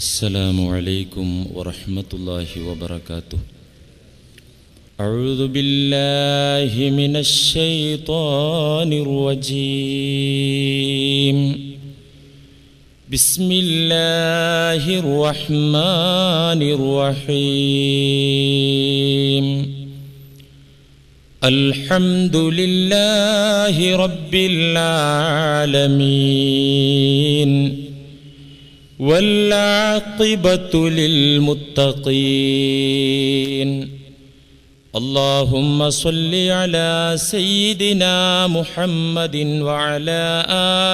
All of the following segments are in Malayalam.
السلام عليكم ورحمة الله وبركاته. أعوذ بالله من الشيطان الرجيم. بسم الله الرحمن الرحيم. الحمد لله رب العالمين والعاقبة للمتقين. اللهم صل على سيدنا محمد وعلى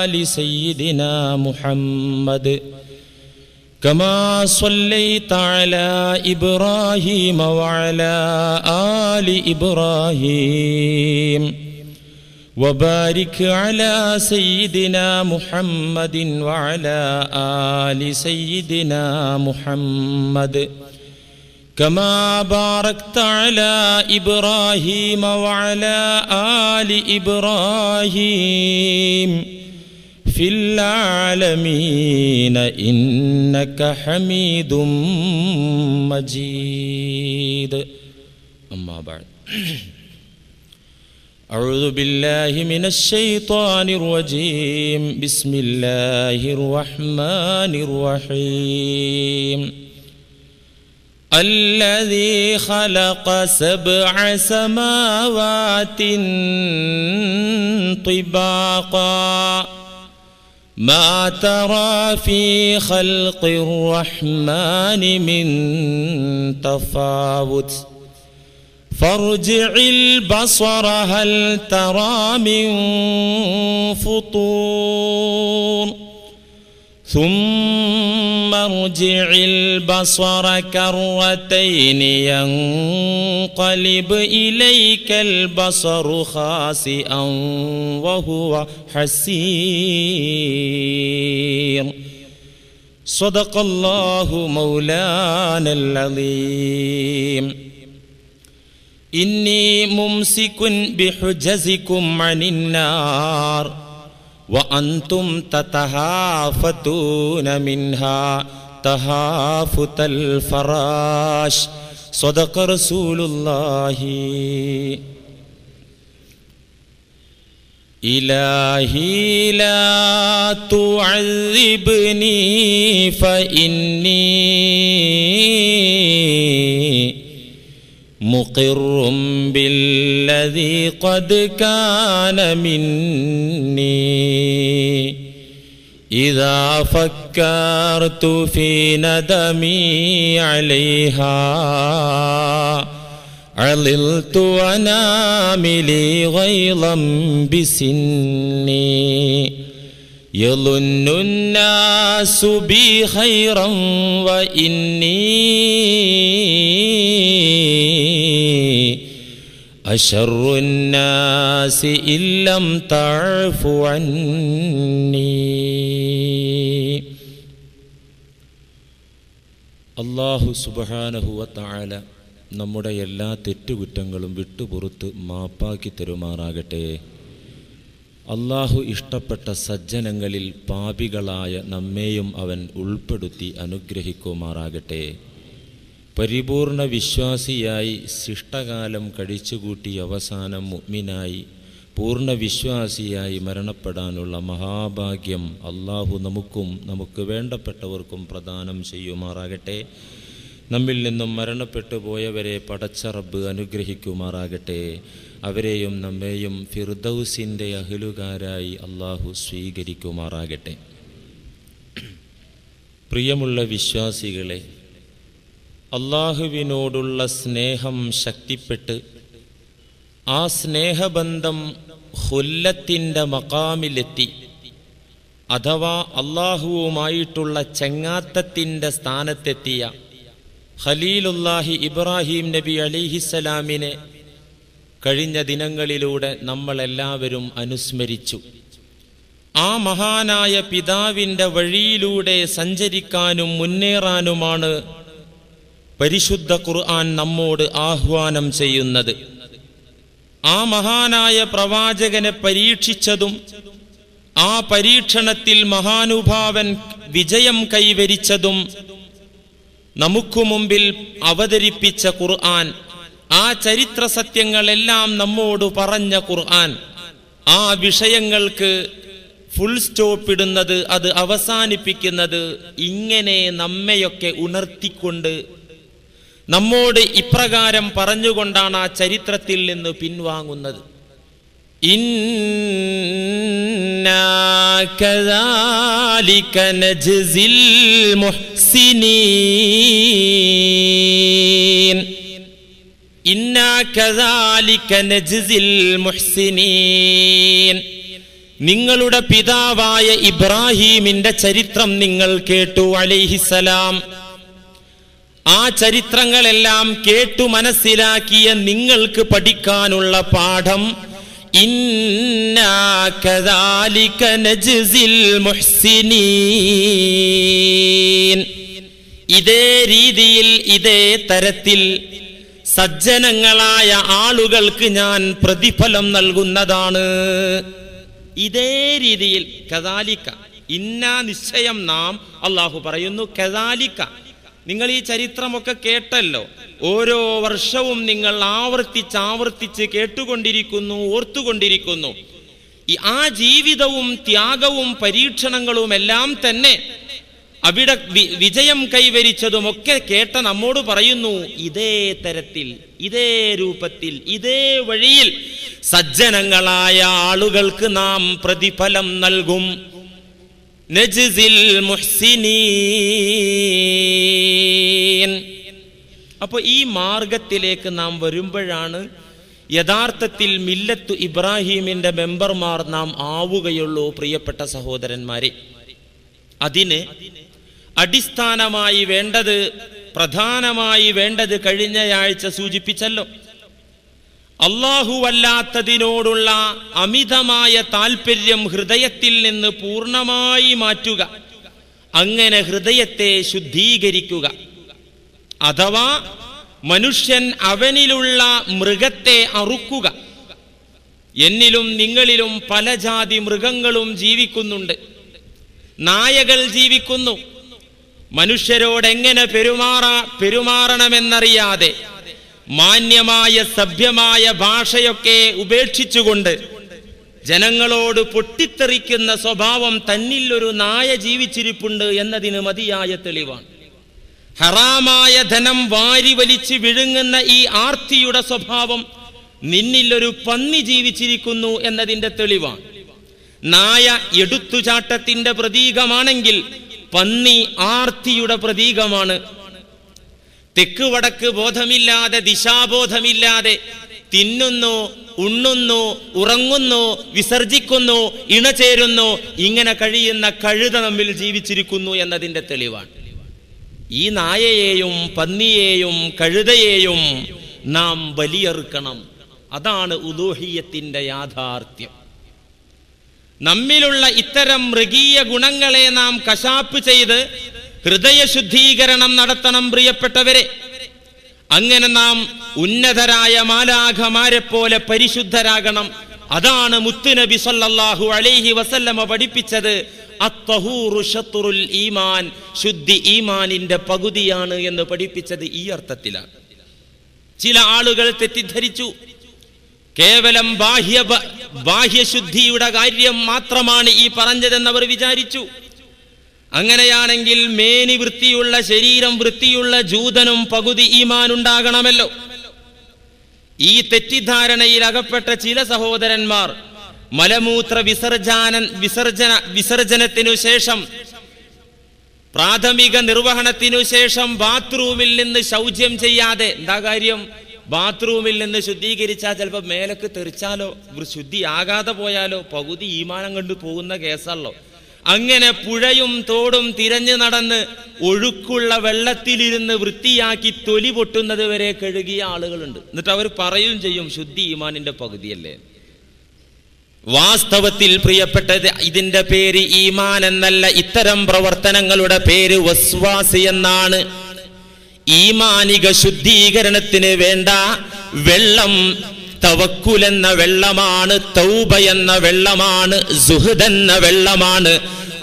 آل سيدنا محمد كما صليت على إبراهيم وعلى آل إبراهيم وبارك على سيدنا محمد وعلى آل سيدنا محمد كما باركت على إبراهيم وعلى آل إبراهيم في العالمين إنك حميد مجيد. أما بعد، أعوذ بالله من الشيطان الرجيم. بسم الله الرحمن الرحيم. الذي خلق 7 سماوات طباقا ما ترى في خلق الرحمن من تفاوت فارجع البصر هل ترى من فطور ثم ارجع البصر كرتين ينقلب إليك البصر خاسئا وهو حسير. صدق الله مولانا العظيم. إني ممسك بحجزكم عن النار وأنتم تتهافتون منها تهافت الفراش. صدق رسول الله. إلهي لا تعذبني فإني مقر بالذي قد كان مني. إذا فكرت في ندمي عليها عللت وناملي غيظا بسني. يظن الناس بي خيرا وإني أشر الناس إن لم تعف عني. അല്ലാഹു സുബ്ഹാനഹു വ തആല നമ്മുടെ എല്ലാ തെറ്റുകുറ്റങ്ങളും വിട്ടുപുറത്ത് മാപ്പാക്കി തരുമാറാകട്ടെ. അല്ലാഹു ഇഷ്ടപ്പെട്ട സജ്ജനങ്ങളിൽ പാപികളായ നമ്മെയും അവൻ ഉൾപ്പെടുത്തി അനുഗ്രഹിക്കുമാറാകട്ടെ. പരിപൂർണ വിശ്വാസിയായി ശിഷ്ടകാലം കഴിച്ചുകൂട്ടി അവസാനം മുഅ്മിനായി പൂർണ്ണ വിശ്വാസിയായി മരണപ്പെടാനുള്ള മഹാഭാഗ്യം അല്ലാഹു നമുക്കും നമുക്ക് വേണ്ടപ്പെട്ടവർക്കും പ്രദാനം ചെയ്യുമാറാകട്ടെ. നമ്മിൽ നിന്നും മരണപ്പെട്ടു പോയവരെ പടച്ച റബ്ബ് അനുഗ്രഹിക്കുമാറാകട്ടെ. അവരെയും നമ്മെയും ഫിർദൗസിൻ്റെ അഹ്ലുകാരായി അല്ലാഹു സ്വീകരിക്കുമാറാകട്ടെ. പ്രിയമുള്ള വിശ്വാസികളെ, അല്ലാഹുവിനോടുള്ള സ്നേഹം ശക്തിപ്പെട്ട് ആ സ്നേഹബന്ധം ഖുല്ലത്തിൻ്റെ മഖാമിലെത്തി, അഥവാ അല്ലാഹുവുമായിട്ടുള്ള ചങ്ങാത്തത്തിൻ്റെ സ്ഥാനത്തെത്തിയ ഖലീലുല്ലാഹി ഇബ്രാഹിം നബി അലൈഹിസ്സലാമിനെ കഴിഞ്ഞ ദിനങ്ങളിലൂടെ നമ്മളെല്ലാവരും അനുസ്മരിച്ചു. ആ മഹാനായ പിതാവിൻ്റെ വഴിയിലൂടെ സഞ്ചരിക്കാനും മുന്നേറാനുമാണ് പരിശുദ്ധ ഖുർആൻ നമ്മോട് ആഹ്വാനം ചെയ്യുന്നത്. ആ മഹാനായ പ്രവാചകനെ പരീക്ഷിച്ചതും ആ പരീക്ഷണത്തിൽ മഹാനുഭാവൻ വിജയം കൈവരിച്ചതും നമുക്ക് മുമ്പിൽ അവതരിപ്പിച്ച ഖുർആൻ, ആ ചരിത്ര സത്യങ്ങളെല്ലാം നമ്മോട് പറഞ്ഞ ഖുർആൻ, ആ വിഷയങ്ങൾക്ക് ഫുൾ സ്റ്റോപ്പ് ഇടുന്നത്, അത് അവസാനിപ്പിക്കുന്നത് ഇങ്ങനെ നമ്മയൊക്കെ ഉണർത്തിക്കൊണ്ട് നമ്മോട് ഇപ്രകാരം പറഞ്ഞുകൊണ്ടാണ് ആ ചരിത്രത്തിൽ നിന്ന് പിൻവാങ്ങുന്നത്. ഇന്നാ കദാലിക നജ്സിൽ മുഹ്സിനീൻ, ഇന്നാ കദാലിക നജ്സിൽ മുഹ്സിനീൻ. നിങ്ങളുടെ പിതാവായ ഇബ്രാഹീമിന്റെ ചരിത്രം നിങ്ങൾ കേട്ടു അലൈഹിസ്സലാം. ആ ചരിത്രങ്ങളെല്ലാം കേട്ടു മനസ്സിലാക്കിയ നിങ്ങൾക്ക് പഠിക്കാനുള്ള പാഠം ഇന്നാ കദാലിക നജ്സിൽ മുഹ്സിനീൻ. ഇതേ രീതിയിൽ ഇതേ തരത്തിൽ സജ്ജനങ്ങളായ ആളുകൾക്ക് ഞാൻ പ്രതിഫലം നൽകുന്നതാണ്. ഇതേ രീതിയിൽ കദാലിക, ഇന്നാ നിശ്ചയം നാം, അള്ളാഹു പറയുന്നു കദാലിക. നിങ്ങൾ ഈ ചരിത്രമൊക്കെ കേട്ടല്ലോ, ഓരോ വർഷവും നിങ്ങൾ ആവർത്തിച്ച് കേട്ടുകൊണ്ടിരിക്കുന്നു, ഓർത്തുകൊണ്ടിരിക്കുന്നു. ആ ജീവിതവും ത്യാഗവും പരീക്ഷണങ്ങളും എല്ലാം തന്നെ അവിടെ വിജയം കൈവരിച്ചതുമൊക്കെ കേട്ട നമ്മോട് പറയുന്നു, ഇതേ തരത്തിൽ, ഇതേ രൂപത്തിൽ, ഇതേ വഴിയിൽ സജ്ജനങ്ങളായ ആളുകൾക്ക് നാം പ്രതിഫലം നൽകും. നജ്സിൽ മുഹ്സിനീൻ. അപ്പൊ ഈ മാർഗത്തിലേക്ക് നാം വരുമ്പോഴാണ് യഥാർത്ഥത്തിൽ മില്ലത്തു ഇബ്രാഹീമിന്റെ മെമ്പർമാർ നാം ആവുകയുള്ളൂ. പ്രിയപ്പെട്ട സഹോദരന്മാരെ, അതിന് അടിസ്ഥാനമായി വേണ്ടത്, പ്രധാനമായി വേണ്ടത് കഴിഞ്ഞയാഴ്ച സൂചിപ്പിച്ചല്ലോ, അല്ലാഹുവല്ലാത്തതിനോടുള്ള അമിതമായ താല്പര്യം ഹൃദയത്തിൽ നിന്ന് പൂർണ്ണമായി മാറ്റുക, അങ്ങനെ ഹൃദയത്തെ ശുദ്ധീകരിക്കുക. അഥവാ മനുഷ്യൻ അവനിലുള്ള മൃഗത്തെ അറുക്കുക. എന്നിലും നിങ്ങളിലും പല ജാതി മൃഗങ്ങളും ജീവിക്കുന്നുണ്ട്. നായകൾ ജീവിക്കുന്നു. മനുഷ്യരോട് എങ്ങനെ പെരുമാറണമെന്നറിയാതെ മാന്യമായ സഭ്യമായ ഭാഷയൊക്കെ ഉപേക്ഷിച്ചുകൊണ്ട് ജനങ്ങളോട് പൊട്ടിത്തെറിക്കുന്ന സ്വഭാവം തന്നിൽ ഒരു നായ ജീവിച്ചിരിപ്പുണ്ട് എന്നതിന് മതിയായ തെളിവാണ്. ഹറാമായ ധനം വാരി വലിച്ച് വിഴുങ്ങുന്ന ഈ ആർത്തിയുടെ സ്വഭാവം നിന്നിലൊരു പന്നി ജീവിച്ചിരിക്കുന്നു എന്നതിന്റെ തെളിവാണ്. നായ എടുത്തുചാട്ടത്തിന്റെ പ്രതീകമാണെങ്കിൽ പന്നി ആർത്തിയുടെ പ്രതീകമാണ്. തെക്ക് വടക്ക് ബോധമില്ലാതെ, ദിശാബോധമില്ലാതെ തിന്നുന്നു, ഉണ്ണുന്നു, ഉറങ്ങുന്നു, വിസർജിക്കുന്നു, ഇണചേരുന്നു, ഇങ്ങനെ കഴിയുന്ന കഴുത നമ്മിൽ ജീവിച്ചിരിക്കുന്നു എന്നതിന്റെ തെളിവാണ്. ഈ നായയെയും പന്നിയെയും കഴുതയെയും നാം ബലിയറുക്കണം. അതാണ് ഉലൂഹിയത്തിന്റെ യാഥാർത്ഥ്യം. നമ്മിലുള്ള ഇത്തരം മൃഗീയ ഗുണങ്ങളെ നാം കശാപ്പ് ചെയ്ത് ഹൃദയശുദ്ധീകരണം നടത്തണം. പ്രിയപ്പെട്ടവരെ, അങ്ങനെ നാം ഉന്നതരായ മാലാഖമാരെ പോലെ പരിശുദ്ധരാകണം. അതാണ് മുത്തുനബി സല്ലല്ലാഹു അലൈഹി വസല്ലമ പഠിപ്പിച്ചത്. അത്ത്വഹൂറു ശത്റുൽ ഈമാൻ, ശുദ്ധി ഈമാനിന്റെ പകുതിയാണ് എന്ന് പഠിപ്പിച്ചത് ഈ അർത്ഥത്തിലാണ്. ചില ആളുകൾ തെറ്റിദ്ധരിച്ചു, കേവലം ബാഹ്യശുദ്ധിയുടെ കാര്യം മാത്രമാണ് ഈ പറഞ്ഞതെന്നവർ വിചാരിച്ചു. അങ്ങനെയാണെങ്കിൽ മേനി വൃത്തിയുള്ള, ശരീരം വൃത്തിയുള്ള ജൂതനും പകുതി ഈമാൻ ഉണ്ടാകണമല്ലോ. ഈ തെറ്റിദ്ധാരണയിൽ അകപ്പെട്ട ചില സഹോദരന്മാർ മലമൂത്ര വിസർജനത്തിനു ശേഷം, പ്രാഥമിക നിർവഹണത്തിനു ശേഷം ബാത്റൂമിൽ നിന്ന് ശൗചം ചെയ്യാതെ, എന്താ കാര്യം? ബാത്റൂമിൽ നിന്ന് ശുദ്ധീകരിച്ചാൽ ചിലപ്പോൾ മേലക്ക് തെറിച്ചാലോ, ശുദ്ധിയാകാതെ പോയാലോ പകുതി ഈമാനം കണ്ടു പോകുന്ന കേസല്ലോ. അങ്ങനെ പുഴയും തോടും തിരഞ്ഞു നടന്ന് ഒഴുക്കുള്ള വെള്ളത്തിലിരുന്ന് വൃത്തിയാക്കി തൊലി പൊട്ടുന്നത് വരെ കഴുകിയ ആളുകളുണ്ട്. എന്നിട്ട് അവർ പറയും ചെയ്യും, ശുദ്ധി ഈമാനിന്റെ പകുതിയല്ലേ. വാസ്തവത്തിൽ പ്രിയപ്പെട്ടത്, ഇതിന്റെ പേര് ഈമാൻ എന്നല്ല, ഇത്തരം പ്രവർത്തനങ്ങളുടെ പേര് വസ്വാസ് എന്നാണ്. ഈമാനിക ശുദ്ധീകരണത്തിന് വേണ്ട വെള്ളം തവക്കുൽ എന്ന വെള്ളമാണ്, തൗബ എന്ന വെള്ളമാണ്, സുഹദ് എന്ന വെള്ളമാണ്,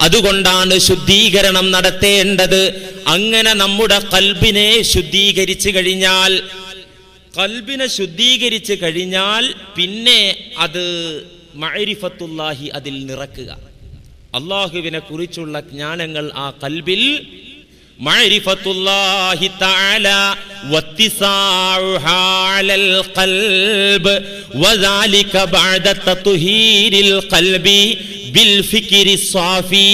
അതുകൊണ്ടാണ് ശുദ്ധീകരണം നടത്തേണ്ടത്. അങ്ങനെ നമ്മുടെ ഖൽബിനെ ശുദ്ധീകരിച്ചു കഴിഞ്ഞാൽ പിന്നെ അത് മഅരിഫത്തുല്ലാഹി അതിൽ നിറക്കുക. അല്ലാഹുവിനെ കുറിച്ചുള്ള ജ്ഞാനങ്ങൾ ആ ഖൽബിൽ മഅരിഫത്തുല്ലാഹി തആല വത്തിസാഉഹാ അലൽ ഖൽബ് വദാലിക ബഅദ തത്ഹീരിൽ ഖൽബി ബിൽ ഫിക്രി സാഫി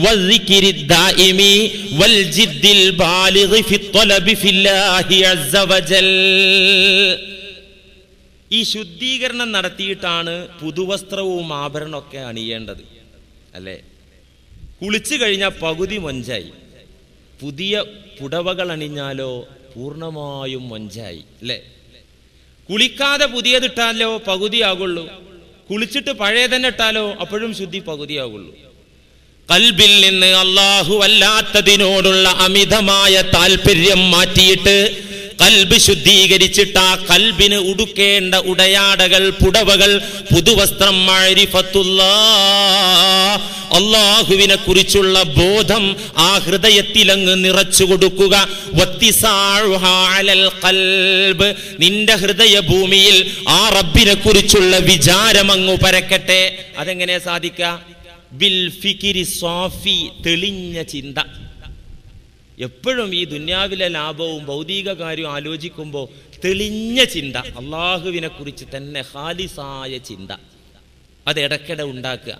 വസിക്രി ദായിമി വൽ ജിദ്ദിൽ ബാലിഗ് ഫി ത്വലബി ഫില്ലാഹി അസ്സ വജൽ. ഈ ശുദ്ധീകരണം നടത്തിയിട്ടാണ് പുതുവസ്ത്രവും ആഭരണമൊക്കെ അണിയേണ്ടത്, അല്ലേ? കുളിച്ചു കഴിഞ്ഞാൽ പകുതി മൊഞ്ചായി, പുതിയ പുടവകൾ അണിഞ്ഞാലോ പൂർണ്ണമായും മൊഞ്ചായി, അല്ലേ? കുളിക്കാതെ പുതിയതിട്ടാലോ പകുതിയാകുള്ളൂ, കുളിച്ചിട്ട് പഴയ തന്നെ ഇട്ടാലോ അപ്പോഴും ശുദ്ധി പകുതിയാകുള്ളൂ. ഖൽബിൽ നിന്ന് അല്ലാഹു അല്ലാത്തതിനോടുള്ള അമിതമായ താല്പര്യം മാറ്റിയിട്ട് ഖൽബ് ശുദ്ധീകരിച്ചിട്ട് ആ ഖൽബിന് ഉടുക്കേണ്ട ഉടയാടകൾ, പുടവകൾ, പുതുവസ്ത്രം, മഅരിഫത്തുല്ലാഹ്, അല്ലാഹുവിനെ കുറിച്ചുള്ള ബോധം ആ ഹൃദയത്തിലങ്ങ് നിറച്ചു കൊടുക്കുക. വത്തിസാഉഹാ അലൽ ഖൽബ്, നിന്റെ ഹൃദയ ഭൂമിയിൽ ആ റബ്ബിനെ കുറിച്ചുള്ള വിചാരം അങ്ങ് പരക്കട്ടെ. അതെങ്ങനെ സാധിക്കുക? ബിൽ ഫിക്രി സാഫി, തെളിഞ്ഞ ചിന്ത. എപ്പോഴും ഈ ദുന്യാവിലെ ലാഭവും ഭൗതിക കാര്യവും ആലോചിക്കുമ്പോൾ തെളിഞ്ഞ ചിന്ത, അള്ളാഹുവിനെ കുറിച്ച് തന്നെ ഖാലിസായ ചിന്ത അത് ഇടയ്ക്കിടെ ഉണ്ടാക്കുക.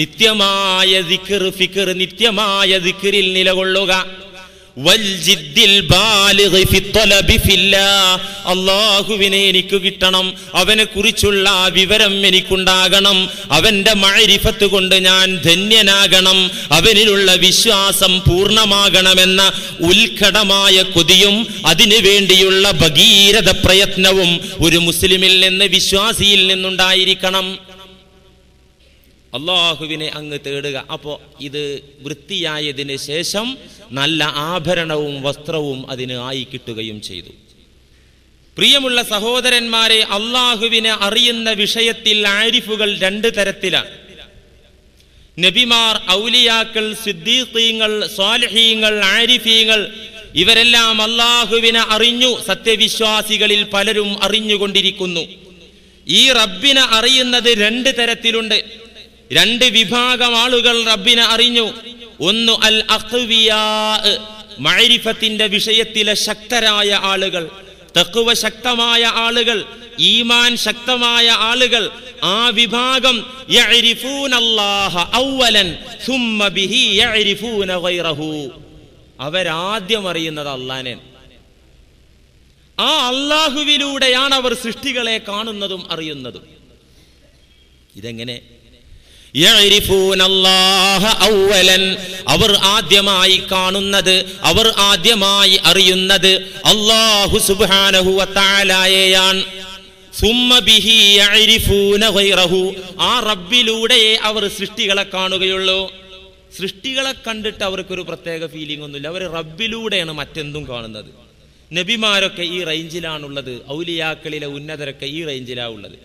നിത്യമായ ദിക്ർ, ഫിക്ർ, നിത്യമായ ദിക്റിൽ നിലകൊള്ളുക. അല്ലാഹുവിനെ എനിക്ക് കിട്ടണം, അവനെ കുറിച്ചുള്ള വിവരം എനിക്കുണ്ടാകണം, അവന്റെ മഅരിഫത്ത് കൊണ്ട് ഞാൻ ധന്യനാകണം, അവനിലുള്ള വിശ്വാസം പൂർണ്ണമാകണമെന്ന ഉത്കടമായ കൊതിയും അതിനു വേണ്ടിയുള്ള ഭഗീരഥ പ്രയത്നവും ഒരു മുസ്ലിമിൽ നിന്ന്, വിശ്വാസിയിൽ നിന്നുണ്ടായിരിക്കണം. അല്ലാഹുവിനെ അങ്ങ് തേടുക. അപ്പോൾ ഇത് വൃത്തിയായതിന് ശേഷം നല്ല ആഭരണവും വസ്ത്രവും അതിന് ആയി കിട്ടുകയും ചെയ്തു. പ്രിയമുള്ള സഹോദരന്മാരെ, അല്ലാഹുവിനെ അറിയുന്ന വിഷയത്തിൽ ആരിഫുകൾ രണ്ട് തരത്തിലാണ്. നബിമാർ, ഔലിയാക്കൾ, സിദ്ദീഖീങ്ങൾ, സ്വാലിഹീങ്ങൾ, ആരിഫീങ്ങൾ, ഇവരെല്ലാം അല്ലാഹുവിനെ അറിഞ്ഞു. സത്യവിശ്വാസികളിൽ പലരും അറിഞ്ഞുകൊണ്ടിരിക്കുന്നു. ഈ റബ്ബിനെ അറിയുന്നത് രണ്ട് തരത്തിലുണ്ട്. രണ്ട് വിഭാഗം ആളുകൾ റബ്ബിനെ അറിഞ്ഞു. ഒന്ന് അൽ അഖ്വിയാ, മഅരിഫത്തിന്റെ വിഷയത്തിലെ ശക്തരായ ആളുകൾ, തഖ്വ ശക്തമായ ആളുകൾ, ഈമാൻ ശക്തമായ ആളുകൾ. ആ വിഭാഗം യഅരിഫൂനല്ലാഹ അവ്വലൻ സുമ്മ ബിഹി യഅരിഫൂന ഗൈറഹു, അവരാദ്യം അറിയുന്നത് അല്ലാഹനെ. ആ അല്ലാഹുവിലൂടെയാണ് അവർ സൃഷ്ടികളെ കാണുന്നതും അറിയുന്നതും. ഇതെങ്ങനെ? യഅരിഫൂനല്ലാഹ അവ്വലൻ, അവർ ആദ്യമായി കാണുന്നത്, അവർ ആദ്യമായി അറിയുന്നത് അല്ലാഹു സുബ്ഹാനഹു വ തആലയെയാണ്. സുമ്മ ബിഹി യഅരിഫൂന ഗൈറഹു, ആ റബ്ബിലൂടെയേ അവർ സൃഷ്ടികളെ കാണുകയുള്ളൂ. സൃഷ്ടികളെ കണ്ടിട്ട് അവർക്കൊരു പ്രത്യേക ഫീലിംഗ് ഒന്നുമില്ല, അവർ റബ്ബിലൂടെയാണ് മറ്റെന്തും കാണുന്നത്. നബിമാരൊക്കെ ഈ റേഞ്ചിലാണുള്ളത്, ഔലിയാക്കളിലെ ഉന്നതരൊക്കെ ഈ റേഞ്ചിലാണുള്ളത്.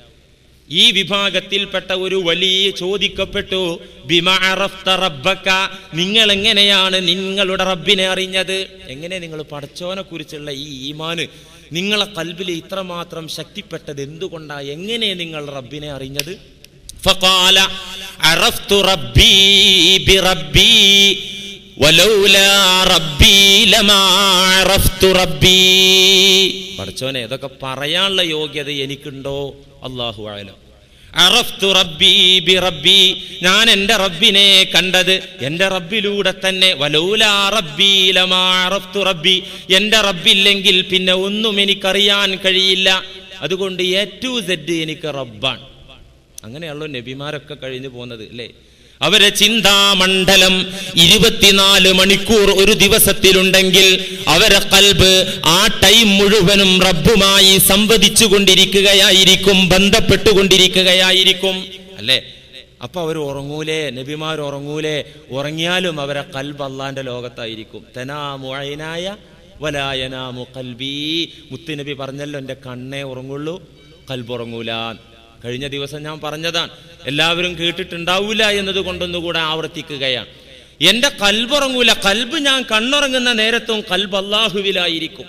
ഈ വിഭാഗത്തിൽപ്പെട്ട ഒരു വലിയ ചോദിക്കപ്പെട്ടു, ബിമാ അറഫ്ത റബ്ബക, നിങ്ങൾ എങ്ങനെയാണ് നിങ്ങളുടെ റബ്ബിനെ അറിഞ്ഞത്? എങ്ങനെ നിങ്ങൾ പടച്ചോനെ കുറിച്ചുള്ള ഈ ഈമാന് നിങ്ങളെ ഖൽബിൽ ഇത്രമാത്രം ശക്തിപ്പെട്ടത് എന്തുകൊണ്ടാ? എങ്ങനെ നിങ്ങൾ റബ്ബിനെ അറിഞ്ഞത്? ഫഖാല അറഫ്തു റബ്ബി ബിറബ്ബി വലൗലാ റബ്ബി ലമാ അറഫ്തു റബ്ബി. പടച്ചോനെ, ഇതൊക്കെ പറയാനുള്ള യോഗ്യത എനിക്കുണ്ടോ? അല്ലാഹു അഅലം. അറഫ്തു റബ്ബി ബിറബ്ബി, ഞാൻ എൻ്റെ റബ്ബിനെ കണ്ടത് എൻ്റെ റബ്ബിലൂടെ തന്നെ. വലൗലാ റബ്ബി ലമാ അറഫ്തു റബ്ബി, എൻ്റെ റബ്ബില്ലെങ്കിൽ പിന്നെ ഒന്നും എനിക്കറിയാൻ കഴിയില്ല. അതുകൊണ്ട് എ ടു സെഡ് എനിക്ക് റബ്ബാണ്. അങ്ങനെയാണല്ലോ നബിമാരൊക്കെ കഴിഞ്ഞു പോകുന്നത്, അല്ലേ? അവരെ ചിന്താമണ്ഡലം 24 മണിക്കൂർ ഒരു ദിവസത്തിലുണ്ടെങ്കിൽ അവരെ ഖൽബ് ആ ടൈം മുഴുവനും റബ്ബുമായി സംവദിച്ചു കൊണ്ടിരിക്കുകയായിരിക്കും, ബന്ധപ്പെട്ടുകൊണ്ടിരിക്കുകയായിരിക്കും, അല്ലേ? അപ്പൊ അവർ ഉറങ്ങൂലേ? നബിമാർ ഉറങ്ങൂലേ? ഉറങ്ങിയാലും അവരെ ഖൽബ് അള്ളാന്റെ ലോകത്തായിരിക്കും. തനാമു ഐനായ വലാ യനാമു ഖൽബി. മുത്തുനബി പറഞ്ഞല്ലോ, എൻ്റെ കണ്ണേ ഉറങ്ങുള്ളൂ, ഖൽബ് ഉറങ്ങൂല. കഴിഞ്ഞ ദിവസം ഞാൻ പറഞ്ഞതാണ്, എല്ലാവരും കേട്ടിട്ടുണ്ടാവില്ല എന്നതുകൊണ്ടൊന്നുകൂടെ ആവർത്തിക്കുകയാണ്. എൻ്റെ കൽബുറങ്ങൂല, കൽബ് ഞാൻ കണ്ണുറങ്ങുന്ന നേരത്തും കൽബ് അല്ലാഹുവിലായിരിക്കും.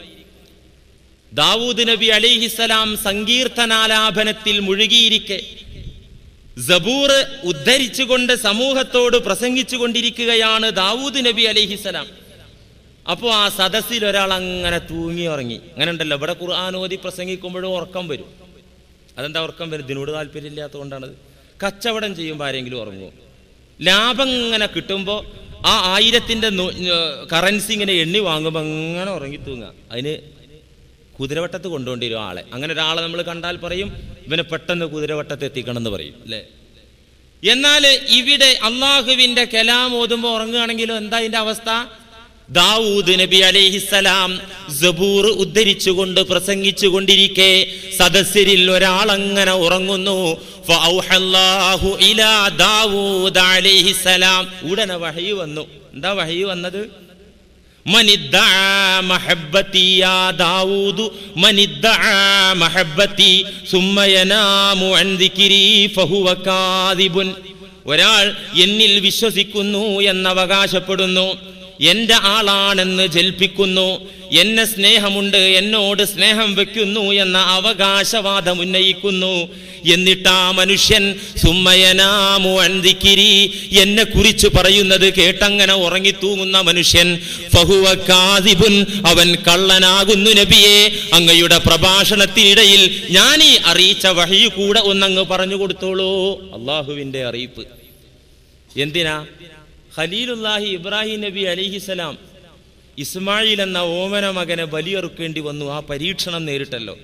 ദാവൂദ് നബി അലൈഹിസ്സലാം സങ്കീർത്തനാലാപനത്തിൽ മുഴുകിയിരിക്കെ സബൂർ ഉദ്ധരിച്ചുകൊണ്ട് സമൂഹത്തോട് പ്രസംഗിച്ചു കൊണ്ടിരിക്കുകയാണ് ദാവൂദ് നബി അലൈഹിസ്സലാം. അപ്പോൾ ആ സദസ്സിൽ ഒരാൾ അങ്ങനെ തൂങ്ങി ഉറങ്ങി. അങ്ങനെ ഉണ്ടല്ലോ, ഇവിടെ ഖുർആൻ ഓതി പ്രസംഗിക്കുമ്പോഴും ഉറക്കം വരും. അതെന്താ ഉറക്കം വരും? ഇതിനോട് താല്പര്യമില്ലാത്തതുകൊണ്ടാണത്. കച്ചവടം ചെയ്യുമ്പോൾ ആരെങ്കിലും ഉറങ്ങുമോ? ലാഭം ഇങ്ങനെ കിട്ടുമ്പോൾ ആ 1000-ന്റെ കറൻസി ഇങ്ങനെ എണ്ണി വാങ്ങുമ്പോൾ അങ്ങനെ ഉറങ്ങി തൂങ്ങുക. അതിന് കുതിരവട്ടത്ത് കൊണ്ടുകൊണ്ടിരും ആളെ. അങ്ങനെ ഒരാളെ നമ്മൾ കണ്ടാൽ പറയും ഇവനെ പെട്ടെന്ന് കുതിരവട്ടത്ത് എത്തിക്കണം എന്ന് പറയും, അല്ലേ? എന്നാൽ ഇവിടെ അള്ളാഹുവിന്റെ കലാം ഓതുമ്പോൾ ഉറങ്ങുകയാണെങ്കിലും എന്താ ഇതിന്റെ അവസ്ഥ? ദാവൂദ് നബി അലൈഹിസ്സലാം സബൂർ ഉദ്ധരിച്ചുകൊണ്ട് പ്രസംഗിച്ചു കൊണ്ടിരിക്കെ സദസ്യരിൽ ഒരാൾ അങ്ങനെ ഉറങ്ങുന്നു. ഫഔഹല്ലാഹു ഇലാ ദാവൂദ് അലൈഹിസ്സലാം. ഉടനെ വഹയി വന്നു. എന്താ വഹയി വന്നത്? മനിദ്ദഅ മഹബ്ബതി യാ ദാവൂദ് മനിദ്ദഅ മഹബ്ബതി സുമ്മ യനാമു അൻ ദിക്രി ഫഹുവ കാദിബുൻ. ഒരാൾ എന്നിൽ വിശ്വസിക്കുന്നു എന്നവകാശപ്പെടുന്നു, എന്റെ ആളാണെന്ന് ജൽപ്പിക്കുന്നു, എന്നെ സ്നേഹമുണ്ട്, എന്നോട് സ്നേഹം വെക്കുന്നു എന്ന അവകാശവാദം ഉന്നയിക്കുന്നു. എന്നിട്ട് ആ മനുഷ്യൻ സുമ്മയനാമു അൻ ദിക്രി, എന്നെ കുറിച്ച് പറയുന്നത് കേട്ടങ്ങനെ ഉറങ്ങിത്തൂങ്ങുന്ന മനുഷ്യൻ ഫഹുവ കാദിബുൻ, അവൻ കള്ളനാകുന്നു. നബിയെ, അങ്ങയുടെ പ്രഭാഷണത്തിനിടയിൽ ഞാൻ ഈ അറിയിച്ച വഹി കൂടെ ഒന്നങ്ങ് പറഞ്ഞു കൊടുത്തോളൂ. അള്ളാഹുവിന്റെ അറിയിപ്പ് എന്തിനാ? ഖലീലുല്ലാഹി ഇബ്രാഹിം നബി അലൈഹിസ്സലാം ഇസ്മായിൽ എന്ന ഓമന മകനെ ബലിയറുക്കേണ്ടി വന്നു. ആ പരീക്ഷണം നേരിട്ടല്ലോ.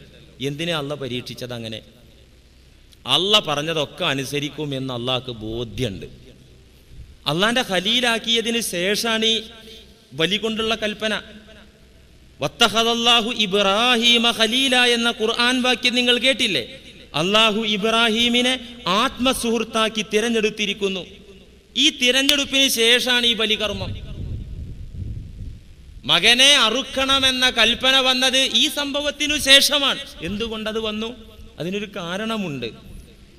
എന്തിനാ അള്ള പരീക്ഷിച്ചത്? അങ്ങനെ അള്ള പറഞ്ഞതൊക്കെ അനുസരിക്കും എന്ന് അള്ളാഹ്ക്ക് ബോധ്യമുണ്ട്. അള്ളാന്റെ ഖലീലാക്കിയതിന് ശേഷമാണ് ഈ ബലി കൊണ്ടുള്ള കൽപ്പന. വത്തഖദല്ലാഹു ഇബ്രാഹീമ ഖലീല എന്ന ഖുർആൻ വാക്യം നിങ്ങൾ കേട്ടില്ലേ? അള്ളാഹു ഇബ്രാഹീമിനെ ആത്മസുഹൃത്താക്കി തിരഞ്ഞെടുത്തിരിക്കുന്നു. ഈ തിരഞ്ഞെടുപ്പിന് ശേഷമാണ് ഈ ബലികർമ്മം. മകനെ അറുക്കണമെന്ന കൽപ്പന വന്നത് ഈ സംഭവത്തിനു ശേഷമാണ്. എന്തുകൊണ്ടത് വന്നു? അതിനൊരു കാരണമുണ്ട്.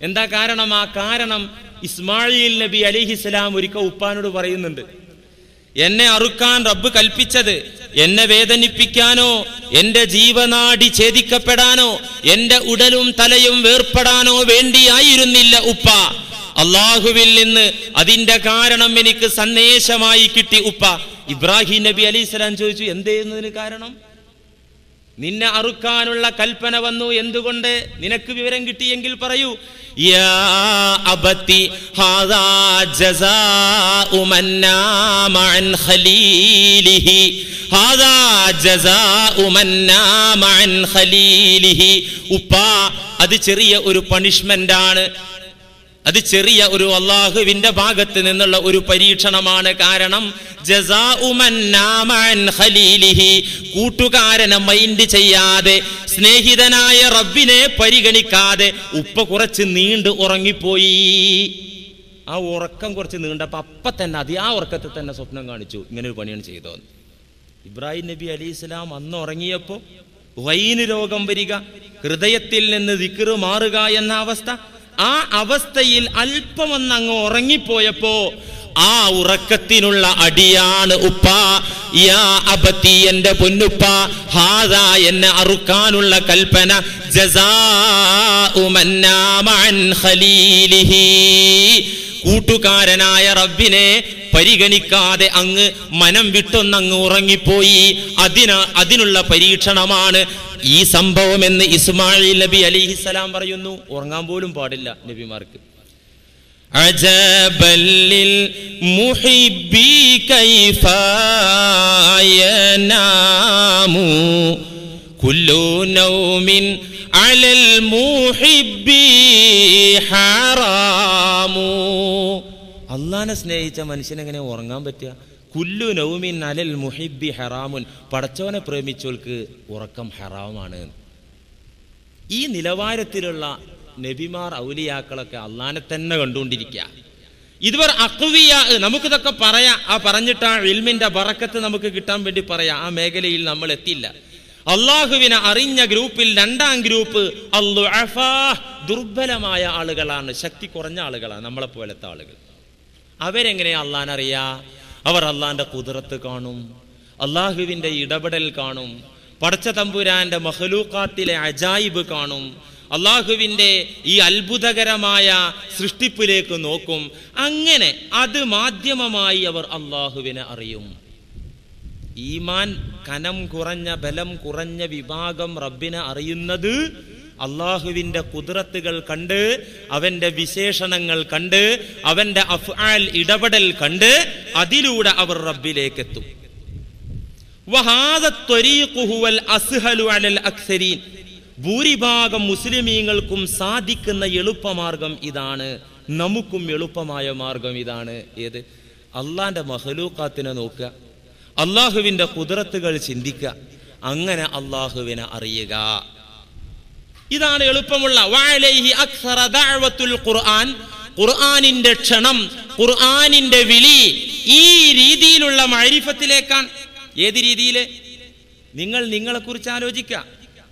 എന്താ കാരണം? ആ കാരണം ഇസ്മായിൽ നബി അലൈഹിസ്സലാം ഒരിക്കൽ ഉപ്പാനോട് പറയുന്നുണ്ട്, എന്നെ അറുക്കാൻ റബ്ബ് കൽപ്പിച്ചത് എന്നെ വേദനിപ്പിക്കാനോ, എന്റെ ജീവനാടി ഛേദിക്കപ്പെടാനോ, എന്റെ ഉടലും തലയും വേർപ്പെടാനോ വേണ്ടിയായിരുന്നില്ല ഉപ്പ. അള്ളാഹുവിൽ നിന്ന് അതിന്റെ കാരണം എനിക്ക് സന്ദേശമായി കിട്ടി ഉപ്പ. ഇബ്രാഹിം നബി അലൈഹിസ്സലാം ചോദിച്ചു, എന്തേന്നതിന് കാരണം? നിന്നെ അറുക്കാനുള്ള കൽപ്പന വന്നു, എന്തുകൊണ്ട്? നിനക്ക് വിവരം കിട്ടിയെങ്കിൽ പറയൂ. യാ അബതി ഹാദാ ജസാഉ മൻ നാമ അൻ ഖലീലിഹി, ഹാദാ ജസാഉ മൻ നാമ അൻ ഖലീലിഹി. ഉപ്പാ, അത് ചെറിയ ഒരു പണിഷ്മെന്റ് ആണ്. അത് ചെറിയ ഒരു അള്ളാഹുവിന്റെ ഭാഗത്ത് നിന്നുള്ള ഒരു പരീക്ഷണമാണ്. കാരണം ജസാഉ മൻ നാമ അൻ ഖലീലിഹി, കൂട്ടുകാരനെ മൈൻഡ് ചെയ്യാതെ, സ്നേഹിതനായ റബ്ബിനെ പരിഗണിക്കാതെ ഉപ്പ കുറച്ച് നീണ്ട് ഉറങ്ങിപ്പോയി. ആ ഉറക്കം കുറച്ച് നീണ്ടപ്പോൾ അപ്പൊ തന്നെ ആ ഉറക്കത്തിൽ തന്നെ സ്വപ്നം കാണിച്ചു, ഇങ്ങനെ ഒരു പണിയാണ് ചെയ്തോന്ന്. ഇബ്രാഹിം നബി അലൈഹിസ്സലാം അന്ന് ഉറങ്ങിയപ്പോൾ വൈന് രോഗം വരിക, ഹൃദയത്തിൽ നിന്ന് ദിക്ർ മാറുക എന്ന അവസ്ഥ. ആ അവസ്ഥയിൽ അല്പമൊന്നങ്ങ് ഉറങ്ങിപ്പോയപ്പോ ആ ഉറക്കത്തിനുള്ള അടിയാണ് ഉപ്പ. യാ അബതി, എന്റെ പൊന്നുപ്പ, ഹാദാ, എന്നെ അറുക്കാനുള്ള കൽപ്പന, ജസാഉ മൻ നാമ അൻ ഖലീലിഹി, കൂട്ടുകാരനായ റബ്ബിനെ പരിഗണിക്കാതെ അങ്ങ് മനം വിട്ടൊന്നങ്ങ് ഉറങ്ങിപ്പോയി. അതിനുള്ള പരീക്ഷണമാണ് ഈ സംഭവം എന്ന് ഇസ്മായിൽ നബി അലൈഹിസ്സലാം പറയുന്നു. ഉറങ്ങാൻ പോലും പാടില്ല നബിമാർക്ക്. അജബല്ലിൽ മുഹിബ്ബി കൈഫ യനാമു കുല്ലു നൗമിൻ അലൽ മുഹിബ്ബി ഹറാമു. അള്ളാനെ സ്നേഹിച്ച മനുഷ്യനെങ്ങനെ ഉറങ്ങാൻ പറ്റുക? കുല്ലു നൗമിൻ അലൽ മുഹിബ്ബി ഹറാമുൻ, പടച്ചവനെ പ്രേമിച്ചവർക്ക് ഉറക്കം ഹറാമാണ്. ഈ നിലവാരത്തിലുള്ള നബിമാർ ഔലിയാക്കളൊക്കെ അള്ളാനെ തന്നെ കണ്ടുകൊണ്ടിരിക്കുക. ഇതുവരെ അഖ്വിയ, നമുക്കിതൊക്കെ പറയാം. ആ പറഞ്ഞിട്ട് ആ ഇൽമിന്റെ ബറക്കത്ത് നമുക്ക് കിട്ടാൻ വേണ്ടി പറയാം. ആ മേഖലയിൽ നമ്മൾ എത്തില്ല. അള്ളാഹുവിനെ അറിഞ്ഞ ഗ്രൂപ്പിൽ രണ്ടാം ഗ്രൂപ്പ് അൽദുഅഫാ, ദുർബലമായ ആളുകളാണ്, ശക്തി കുറഞ്ഞ ആളുകളാണ്, നമ്മളെ പോലത്തെ ആളുകൾ. അവരെങ്ങനെയാ അള്ളാഹനെ അറിയാ? അവർ അള്ളാഹിന്റെ ഖുദ്റത്ത് കാണും, അള്ളാഹുവിന്റെ ഇടപെടൽ കാണും, പടച്ച തമ്പുരാന്റെ മഖ്ലൂഖാത്തിലെ അജായിബ് കാണും, അള്ളാഹുവിന്റെ ഈ അത്ഭുതകരമായ സൃഷ്ടിപ്പിലേക്ക് നോക്കും. അങ്ങനെ അത് മാധ്യമമായി അവർ അള്ളാഹുവിനെ അറിയും. ഈമാൻ കനം കുറഞ്ഞ, ബലം കുറഞ്ഞ വിഭാഗം റബ്ബിനെ അറിയുന്നത് അള്ളാഹുവിന്റെ ഖുദ്റത്തുകൾ കണ്ട്, അവന്റെ വിശേഷണങ്ങൾ കണ്ട്, അവന്റെ അഫ്ആൽ ഇടപെടൽ കണ്ട്, അതിലൂടെ അവർ റബ്ബിലേക്ക് എത്തും. വഹാദ ത്വരീഖു ഹുവൽ അസ്ഹലു അലൽ അക്സരീൻ, ഭൂരിഭാഗം മുസ്ലിമീങ്ങൾക്കും സാധിക്കുന്ന എളുപ്പമാർഗം ഇതാണ്, നമുക്കും എളുപ്പമായ മാർഗം ഇതാണ്. ഏത്? അള്ളാന്റെ മഖ്ലൂഖാത്തിനെ നോക്കുക, അള്ളാഹുവിന്റെ ഖുദ്റത്തുകൾ ചിന്തിക്കുക, അങ്ങനെ അള്ളാഹുവിനെ അറിയുക. ഇതാണ് എളുപ്പമുള്ള. വഅലൈഹി അക്സറ ദഅവത്തുൽ ഖുർആൻ, ഖുർആനിന്റെ ക്ഷണം, ഖുർആനിന്റെ വിളി ഈ രീതിയിലുള്ള മഅരിഫത്തിലേക്കാണ്. ഏത് രീതിയിൽ? നിങ്ങൾ നിങ്ങളെക്കുറിച്ച് ആലോചിക്കുക,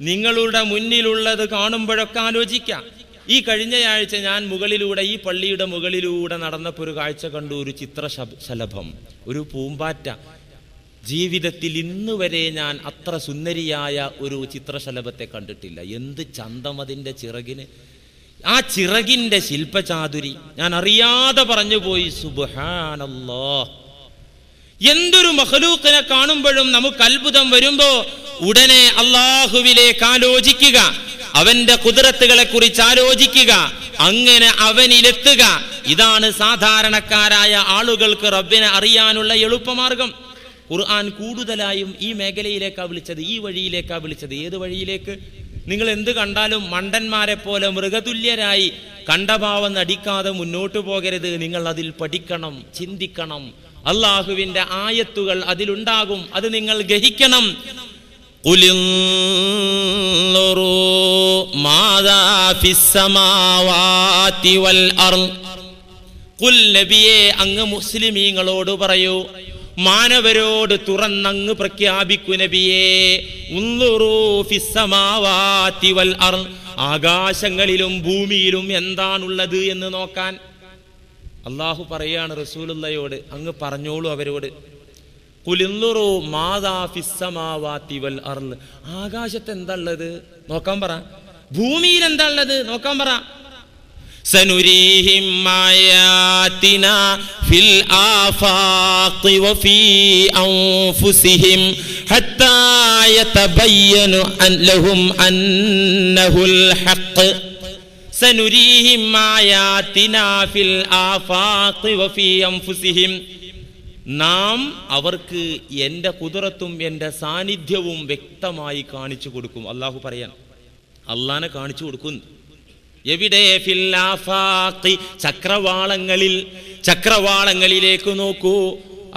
നിങ്ങളുടെ മുന്നിലുള്ളത് കാണുമ്പോഴൊക്കെ ആലോചിക്കുക. ഈ കഴിഞ്ഞയാഴ്ച ഞാൻ മുകളിലൂടെ, ഈ പള്ളിയുടെ മുകളിലൂടെ നടന്നപ്പോൾ ഒരു കാഴ്ച കണ്ടു. ഒരു ചിത്രശലഭം, ഒരു പൂമ്പാറ്റ. ജീവിതത്തിൽ ഇന്ന് വരെ ഞാൻ അത്ര സുന്ദരിയായ ഒരു ചിത്രശലഭത്തെ കണ്ടിട്ടില്ല. എന്ത് ചന്തം അതിൻ്റെ ചിറകിന്! ആ ചിറകിന്റെ ശില്പചാതുരി ഞാൻ അറിയാതെ പറഞ്ഞു പോയി. സുബ്ഹാനല്ലാഹ്! എന്തൊരു മഖ്ലൂഖിനെ കാണുമ്പോഴും നമുക്ക് അത്ഭുതം വരുമ്പോ ഉടനെ അള്ളാഹുവിലേക്ക് ആലോചിക്കുക, അവന്റെ ഖുദ്റത്തുകളെ കുറിച്ച് ആലോചിക്കുക, അങ്ങനെ അവനിലെത്തുക. ഇതാണ് സാധാരണക്കാരായ ആളുകൾക്ക് റബ്ബിനെ അറിയാനുള്ള എളുപ്പമാർഗം. ഖുർആൻ കൂടുതലായും ഈ മേഖലയിലേക്കാ വിളിച്ചത്, ഈ വഴിയിലേക്കാ വിളിച്ചത്. ഏത് വഴിയിലേക്ക്? നിങ്ങൾ എന്ത് കണ്ടാലും മണ്ടന്മാരെ പോലെ മൃഗതുല്യരായി കണ്ടഭാവം നടിക്കാതെ മുന്നോട്ട് പോകരുത്. നിങ്ങൾ അതിൽ പഠിക്കണം, ചിന്തിക്കണം. അള്ളാഹുവിന്റെ ആയത്തുകൾ അതിലുണ്ടാകും, അത് നിങ്ങൾ ഗ്രഹിക്കണം. നബിയെ, അങ്ങ് മുസ്ലിമീങ്ങളോട് പറയൂ, മാനവരോട് തുറന്നങ്ങ് പ്രഖ്യാപിക്കൂ നബിയേ, ഉൻളുറൂ ഫിസ്സമാവാതി വൽ അർള്, ആകാശങ്ങളിലും ഭൂമിയിലും എന്താണുള്ളത് എന്ന് നോക്കാൻ. അള്ളാഹു പറയാണ് റസൂലുള്ളയോട്, അങ്ങ് പറഞ്ഞോളൂ അവരോട്, ഖുലിൻളുറൂ മാദാ ഫിസ്സമാവാതി വൽ അർള്, ആകാശത്ത് എന്താ ഉള്ളത് നോക്കാൻ പറ, ഭൂമിയിൽ എന്താ ഉള്ളത് നോക്കാൻ പറ. സനുരീഹിം ആയാതിനാ ഫിൽ ആഫാഖി വഫീ അൻഫുസിഹിം ഹത്താ യതബയ്യന ലഹും അന്നഹുൽ ഹഖ്. സനുരീഹിം ആയാതിനാ ഫിൽ ആഫാഖി വഫീ അൻഫുസിഹിം, നാം അവർക്ക് എൻ്റെ ഖുദ്റത്തും എൻ്റെ സാന്നിധ്യവും വ്യക്തമായി കാണിച്ചു കൊടുക്കും. അള്ളാഹു പറയാൻ, അള്ളാനെ കാണിച്ചു കൊടുക്കും. എവിടെ? ഫിൽ ആഫാഖി, ചക്രവാളങ്ങളിൽ, ചക്രവാളങ്ങളിലേക്ക് നോക്കൂ,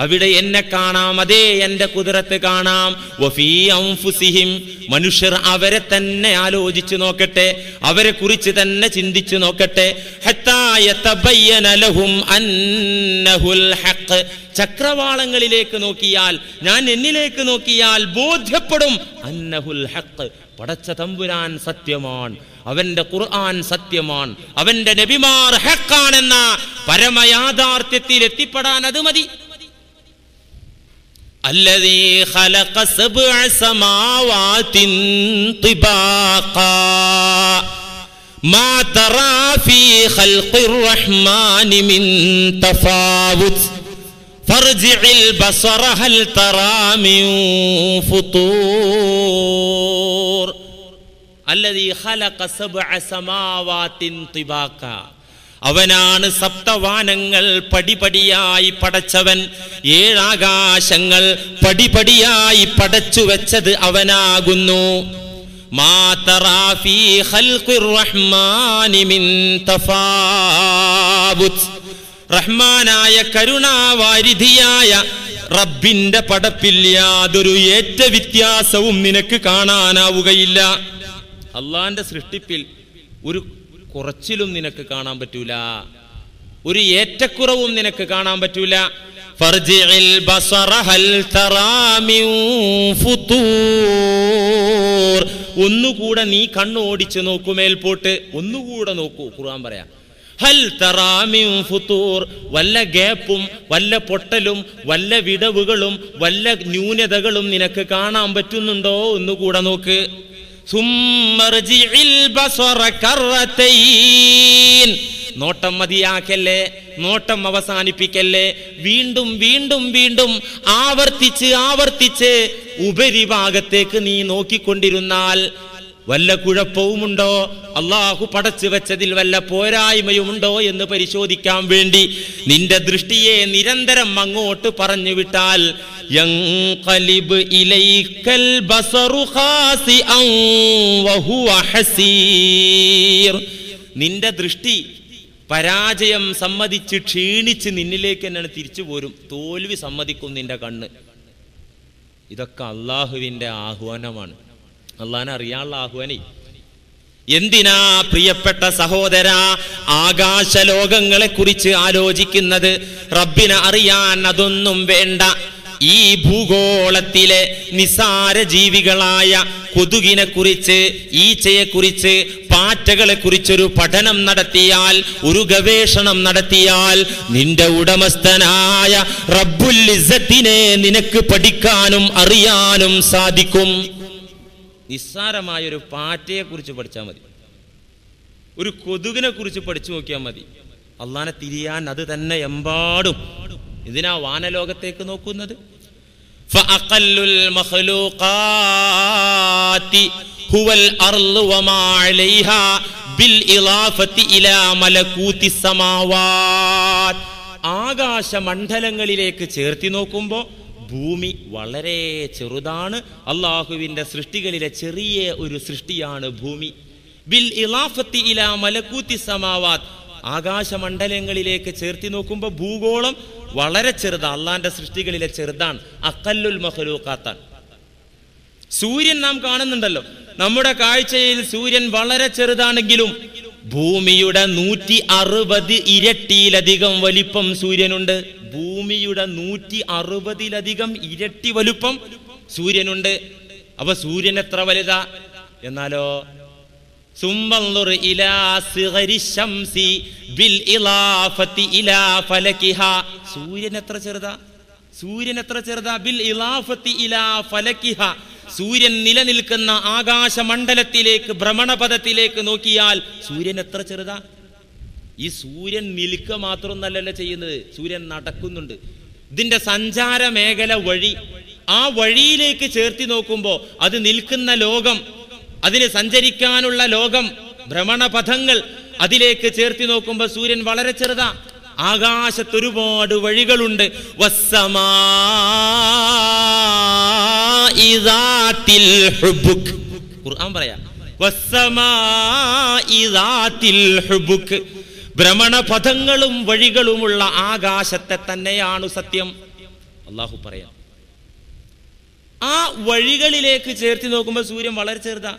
അവിടെ എന്നെ കാണാം, അതേ എൻ്റെ ഖുദ്റത്ത് കാണാം. വഫീ അൻഫുസിഹിം, മനുഷ്യർ അവരെ തന്നെ ആലോചിച്ചു നോക്കട്ടെ, അവരെ കുറിച്ച് തന്നെ ചിന്തിച്ചു നോക്കട്ടെ. ഹത്താ യതബയ്യന ലഹും അന്നഹുൽ ഹഖ്, ചക്രവാളങ്ങളിലേക്ക് നോക്കിയാൽ, ഞാൻ എന്നിലേക്ക് നോക്കിയാൽ ബോധ്യപ്പെടും. അന്നഹുൽ ഹഖ്, പടച്ച തമ്പുരാൻ സത്യമാണ്, അവന്റെ ഖുർആൻ സത്യമാണ്, അവന്റെ നബിമാർ ഹഖാണെന്ന പരമയാഥാർത്ഥ്യത്തിൽ എത്തിപ്പെടാൻ അത് മതി. അല്ലദീ ഖലഖ സബ്അ സമാവാതിൻ തിബാഖാ മാ തറാ ഫീ ഖൽഖിർ റഹ്മാനി മിൻ തഫാവുത് ഫർജിഇൽ ബസറ ഹൽ തറാ മിൻ ഫുതൂർ. അല്ലദീ ഖലഖ സബ്അ സമാവാതിൻ തിബാഖാ, അവനാണ് സപ്തവാനങ്ങൾ പടിപടിയായി പടച്ചവൻ, ഏഴാകാശങ്ങൾ പടിപടിയായി പടച്ചു വെച്ചത് അവനാകുന്നു. മാ തറാ ഫീ ഖൽഖിർ റഹ്മാനി മിൻ തഫാവുത്, റഹ്മാനായ കരുണാവാരിധിയായ റബ്ബിന്റെ പടപ്പിൽ യാതൊരു ഏറ്റ വ്യത്യാസവും നിനക്ക് കാണാനാവുകയില്ല. അള്ളാന്റെ സൃഷ്ടിപ്പിൽ ഒരു കുറച്ചിലും നിനക്ക് കാണാൻ പറ്റൂല, ഒരു ഏറ്റക്കുറവും നിനക്ക് കാണാൻ പറ്റൂല. ഫർജിഇൽ ബസറ ഹൽ തറാ മിൻ ഫുതൂർ. ഒന്നുകൂടെ നീ കണ്ണോടിച്ച് നോക്കൂ മേൽപോട്ട്, ഒന്നുകൂടെ നോക്കൂ. ഖുർആൻ പറയാ ഹൽ തറാ മിൻ ഫുതൂർ, വല്ല ഗ്യാപ്പും വല്ല പൊട്ടലും വല്ല വിടവുകളും വല്ല ന്യൂനതകളും നിനക്ക് കാണാൻ പറ്റുന്നുണ്ടോ? ഒന്നുകൂടെ നോക്ക്. സുമ്മർജിഇൽ ബസറ കറതൈൻ, നോട്ടം മതിയാക്കല്ലേ, നോട്ടം അവസാനിപ്പിക്കല്ലേ. വീണ്ടും വീണ്ടും വീണ്ടും ആവർത്തിച്ച് ആവർത്തിച്ച് ഉപരിഭാഗത്തേക്ക് നീ നോക്കിക്കൊണ്ടിരുന്നാൽ വല്ല കുഴപ്പവുമുണ്ടോ, അള്ളാഹു പടച്ചു വെച്ചതിൽ വല്ല പോരായ്മയുമുണ്ടോ എന്ന് പരിശോധിക്കാൻ വേണ്ടി നിന്റെ ദൃഷ്ടിയെ നിരന്തരം അങ്ങോട്ട് പറഞ്ഞു വിട്ടാൽ യൻഖലിബ് ഇലൈക്കൽ ബസറു ഖാസിഅൻ വഹുവ ഹസീർ. നിന്റെ ദൃഷ്ടി പരാജയം സമ്മതിച്ച് ക്ഷീണിച്ച് നിന്നിലേക്ക് തന്നെയാണ് തിരിച്ചു പോരും. തോൽവി സമ്മതിക്കും നിന്റെ കണ്ണ്. ഇതൊക്കെ അള്ളാഹുവിൻ്റെ ആഹ്വാനമാണ്, അള്ളാഹിനെ അറിയാനുള്ള ആഹ്വാനേ. എന്തിനാ പ്രിയപ്പെട്ട സഹോദര ആകാശലോകങ്ങളെ കുറിച്ച് ആലോചിക്കുന്നത്? റബ്ബിനെ അറിയാൻ അതൊന്നും വേണ്ട. ഈ ഭൂഗോളത്തിലെ നിസാര ജീവികളായ കൊതുകിനെ കുറിച്ച്, ഈച്ചയെ കുറിച്ച്, പാറ്റകളെ കുറിച്ചൊരു പഠനം നടത്തിയാൽ, ഒരു ഗവേഷണം നടത്തിയാൽ നിന്റെ ഉടമസ്ഥനായ റബ്ബുൽ ഇസ്സത്തിനെ നിനക്ക് പഠിക്കാനും അറിയാനും സാധിക്കും. നിസ്സാരമായൊരു പാറ്റയെ കുറിച്ച് പഠിച്ചാൽ മതി, ഒരു കൊതുകിനെ കുറിച്ച് പഠിച്ചു നോക്കിയാൽ മതി. അള്ളാനെ തിരിയാൻ അത് തന്നെ എമ്പാടും. ഇതിനാ വാനലോകത്തേക്ക് നോക്കുന്നത്. ഫഅഖല്ലുൽ മഖ്ലൂഖാതി ഹുവൽ അർളു വമാ അലൈഹാ ബിൽ ഇളാഫത്തി ഇലാ മലകൂതി സമാവാത്. ആകാശമണ്ഡലങ്ങളിലേക്ക് ചേർത്തി നോക്കുമ്പോൾ ഭൂമി വളരെ ചെറുതാണ്. അള്ളാഹുവിൻ്റെ സൃഷ്ടികളിലെ ചെറിയ ഒരു സൃഷ്ടിയാണ് ഭൂമി. ബിൽ ഇളാഫത്തി ഇലാ മലകൂതി സമാവാത്, ആകാശമണ്ഡലങ്ങളിലേക്ക് ചേർത്തി നോക്കുമ്പോൾ ഭൂഗോളം വളരെ ചെറുതാണ്, അള്ളാന്റെ സൃഷ്ടികളിലെ ചെറുതാണ്. അഖല്ലുൽ മഖ്ലൂഖാത്താണ്. സൂര്യൻ നാം കാണുന്നുണ്ടല്ലോ, നമ്മുടെ കാഴ്ചയിൽ സൂര്യൻ വളരെ ചെറുതാണെങ്കിലും ഭൂമിയുടെ 160 ഇരട്ടിയിലധികം വലിപ്പം സൂര്യനുണ്ട്. ഭൂമിയുടെ 160-ലധികം ഇരട്ടി വലുപ്പം സൂര്യനുണ്ട്. അപ്പൊ സൂര്യൻ എത്ര വലുതാ? എന്നാലോ സുംബൻളുർ ഇലാ സിഗരി ശംസി ബിൽ ഇളാഫത്തി ഇലാ ഫലകിഹാ. സൂര്യൻ എത്ര ചെറുതാ? സൂര്യൻ എത്ര ചെറുതാ? ബിൽ ഇളാഫത്തി ഇലാ ഫലകിഹാ. സൂര്യൻ നിലനിൽക്കുന്ന ആകാശമണ്ഡലത്തിലേക്ക്, ഭ്രമണപഥത്തിലേക്ക് നോക്കിയാൽ സൂര്യൻ എത്ര ചെറുതാ? ഈ സൂര്യൻ നിൽക്കുക മാത്രമൊന്നല്ലല്ലോ ചെയ്യുന്നത്, സൂര്യൻ നടക്കുന്നുണ്ട്. ഇതിന്റെ സഞ്ചാര മേഖല വഴി, ആ വഴിയിലേക്ക് ചേർത്തി നോക്കുമ്പോൾ അത് നിൽക്കുന്ന ലോകം, അതിന് സഞ്ചരിക്കാനുള്ള ലോകം, ഭ്രമണപഥങ്ങൾ, അതിലേക്ക് ചേർത്തി നോക്കുമ്പോൾ സൂര്യൻ വളരെ ചെറുതാ. ആകാശത്ത് ഒരുപാട് വഴികളുണ്ട്. വസ്സമാഇ ദാതിൽ ഹുബുക്, ഖുർആൻ പറയാ വസ്സമാഇ ദാതിൽ ഹുബുക്. ഭ്രമണപഥങ്ങളും വഴികളുമുള്ള ആകാശത്തെ തന്നെയാണ് സത്യം. അള്ളാഹു പറയാം. ആ വഴികളിലേക്ക് ചേർത്തി നോക്കുമ്പോൾ സൂര്യൻ വളരെ ചെറുതാ.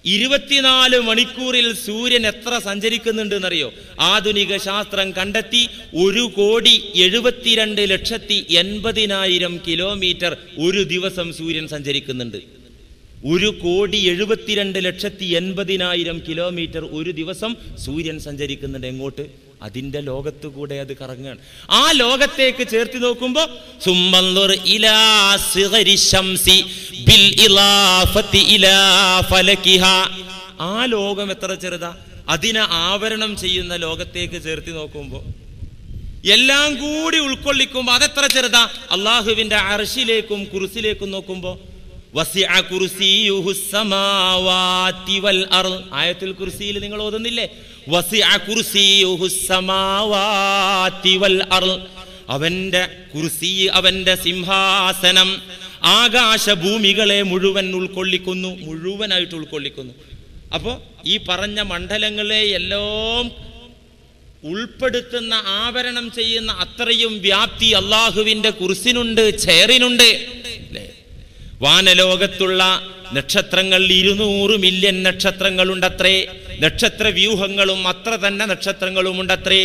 24 മണിക്കൂറിൽ സൂര്യൻ എത്ര സഞ്ചരിക്കുന്നുണ്ട് എന്നറിയോ? ആധുനിക ശാസ്ത്രം കണ്ടെത്തി 1,72,80,000 കിലോമീറ്റർ ഒരു ദിവസം സൂര്യൻ സഞ്ചരിക്കുന്നുണ്ട്. 1,72,80,000 കിലോമീറ്റർ ഒരു ദിവസം സൂര്യൻ സഞ്ചരിക്കുന്നുണ്ട്. എങ്ങോട്ട്? അതിന്റെ ലോകത്തു കൂടെ അത് കറങ്ങാണ്. ആ ലോകത്തേക്ക് ചേർത്തി നോക്കുമ്പോൾ സുംബൻളുർ ഇലാ സിഗരി ശംസി ബിൽ ഇളാഫത്തി ഇലാ ഫലകിഹാ. ആ ലോകം എത്ര ചെറുതാ? അതിനെ ആവരണം ചെയ്യുന്ന ലോകത്തേക്ക് ചേർത്തി നോക്കുമ്പോൾ, എല്ലാം കൂടി ഉൾക്കൊള്ളിക്കുമ്പോൾ അതെത്ര ചെറുതാ? അള്ളാഹുവിന്റെ അർശിലേക്കും കുർസിയിലേക്കും നോക്കുമ്പോൾ വസിഅ കുർസിയുഹു സമാവാതി വൽ അർള്. ആയത്തുൽ കുർസിയിൽ നിങ്ങൾ ഓതുന്നില്ലേ? വസിഅ കുർസിയുഹു സമാവാതി വൽ അർള്. അവന്റെ കുർസി, അവന്റെ സിംഹാസനം ആകാശഭൂമികളെ മുഴുവൻ ഉൾക്കൊള്ളിക്കുന്നു, മുഴുവനായിട്ട് ഉൾക്കൊള്ളിക്കുന്നു. അപ്പോൾ ഈ പറഞ്ഞ മണ്ഡലങ്ങളെ എല്ലാം ഉൾപ്പെടുത്തുന്ന, ആവരണം ചെയ്യുന്ന അത്രയും വ്യാപ്തി അള്ളാഹുവിന്റെ കുർസിനുണ്ട്, ചെയറിനുണ്ട്. വാനലോകത്തുള്ള നക്ഷത്രങ്ങൾ 200 മില്യൺ നക്ഷത്രങ്ങളുണ്ടത്രേ. നക്ഷത്ര വ്യൂഹങ്ങളും അത്ര തന്നെ നക്ഷത്രങ്ങളുമുണ്ടത്രേ.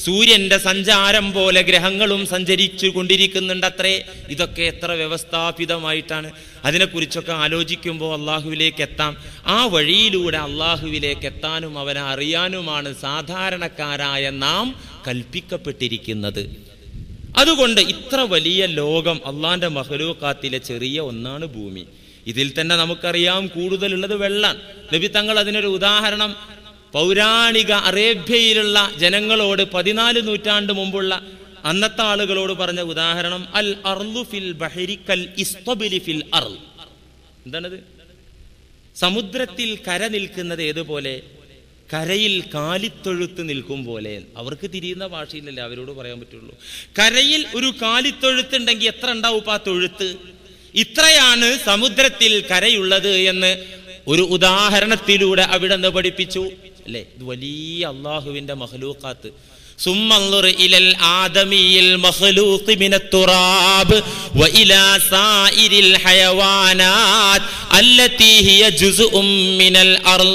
സൂര്യന്റെ സഞ്ചാരം പോലെ ഗ്രഹങ്ങളും സഞ്ചരിച്ചു കൊണ്ടിരിക്കുന്നുണ്ടത്രേ. ഇതൊക്കെ എത്ര വ്യവസ്ഥാപിതമായിട്ടാണ്. അതിനെക്കുറിച്ചൊക്കെ ആലോചിക്കുമ്പോൾ അള്ളാഹുവിലേക്ക് എത്താം. ആ വഴിയിലൂടെ അള്ളാഹുവിലേക്ക് എത്താനും അവനെ അറിയാനുമാണ് സാധാരണക്കാരായ നാം കൽപ്പിക്കപ്പെട്ടിരിക്കുന്നത്. അതുകൊണ്ട് ഇത്ര വലിയ ലോകം, അള്ളാന്റെ മഖ്ലൂഖാത്തിലെ ചെറിയ ഒന്നാണ് ഭൂമി. ഇതിൽ തന്നെ നമുക്കറിയാം കൂടുതലുള്ളത് വെള്ളം. നബി തങ്ങൾ അതിനൊരു ഉദാഹരണം പൗരാണിക അറേബ്യയിലുള്ള ജനങ്ങളോട് 14 നൂറ്റാണ്ട് മുമ്പുള്ള അന്നത്തെ ആളുകളോട് പറഞ്ഞ ഉദാഹരണം അൽ അർളു ഫിൽ ബഹരി കൽ ഇസ്തബിലി ഫിൽ അർൾ. എന്താണത്? സമുദ്രത്തിൽ കര നിൽക്കുന്നത് ഏതുപോലെ? കരയിൽ കാലിത്തൊഴുത്ത് നിൽക്കും പോലെ. അവർക്ക് തിരിയുന്ന ഭാഷയിലല്ലേ അവരോട് പറയാൻ പറ്റുള്ളൂ. കരയിൽ ഒരു കാലിത്തൊഴുത്തുണ്ടെങ്കിൽ എത്ര ഉണ്ടാവും ആ തൊഴുത്ത്? ഇത്രയാണ് സമുദ്രത്തിൽ കരയുള്ളത് എന്ന് ഒരു ഉദാഹരണത്തിലൂടെ അവിടെ നിന്ന് പഠിപ്പിച്ചു അല്ലേ. ഇത് വലിയ അള്ളാഹുവിന്റെ മഖ്ലൂഖാത്ത്. സുമ്മൻളുർ ഇലൽ ആദമിയിൽ മഖ്ലൂഖി മിനത്തുറാബ് വഇലാ സായിരിൽ ഹയവാനാത് അല്ലതി ഹിയ ജുസ്ഉം മിനൽ അർൾ.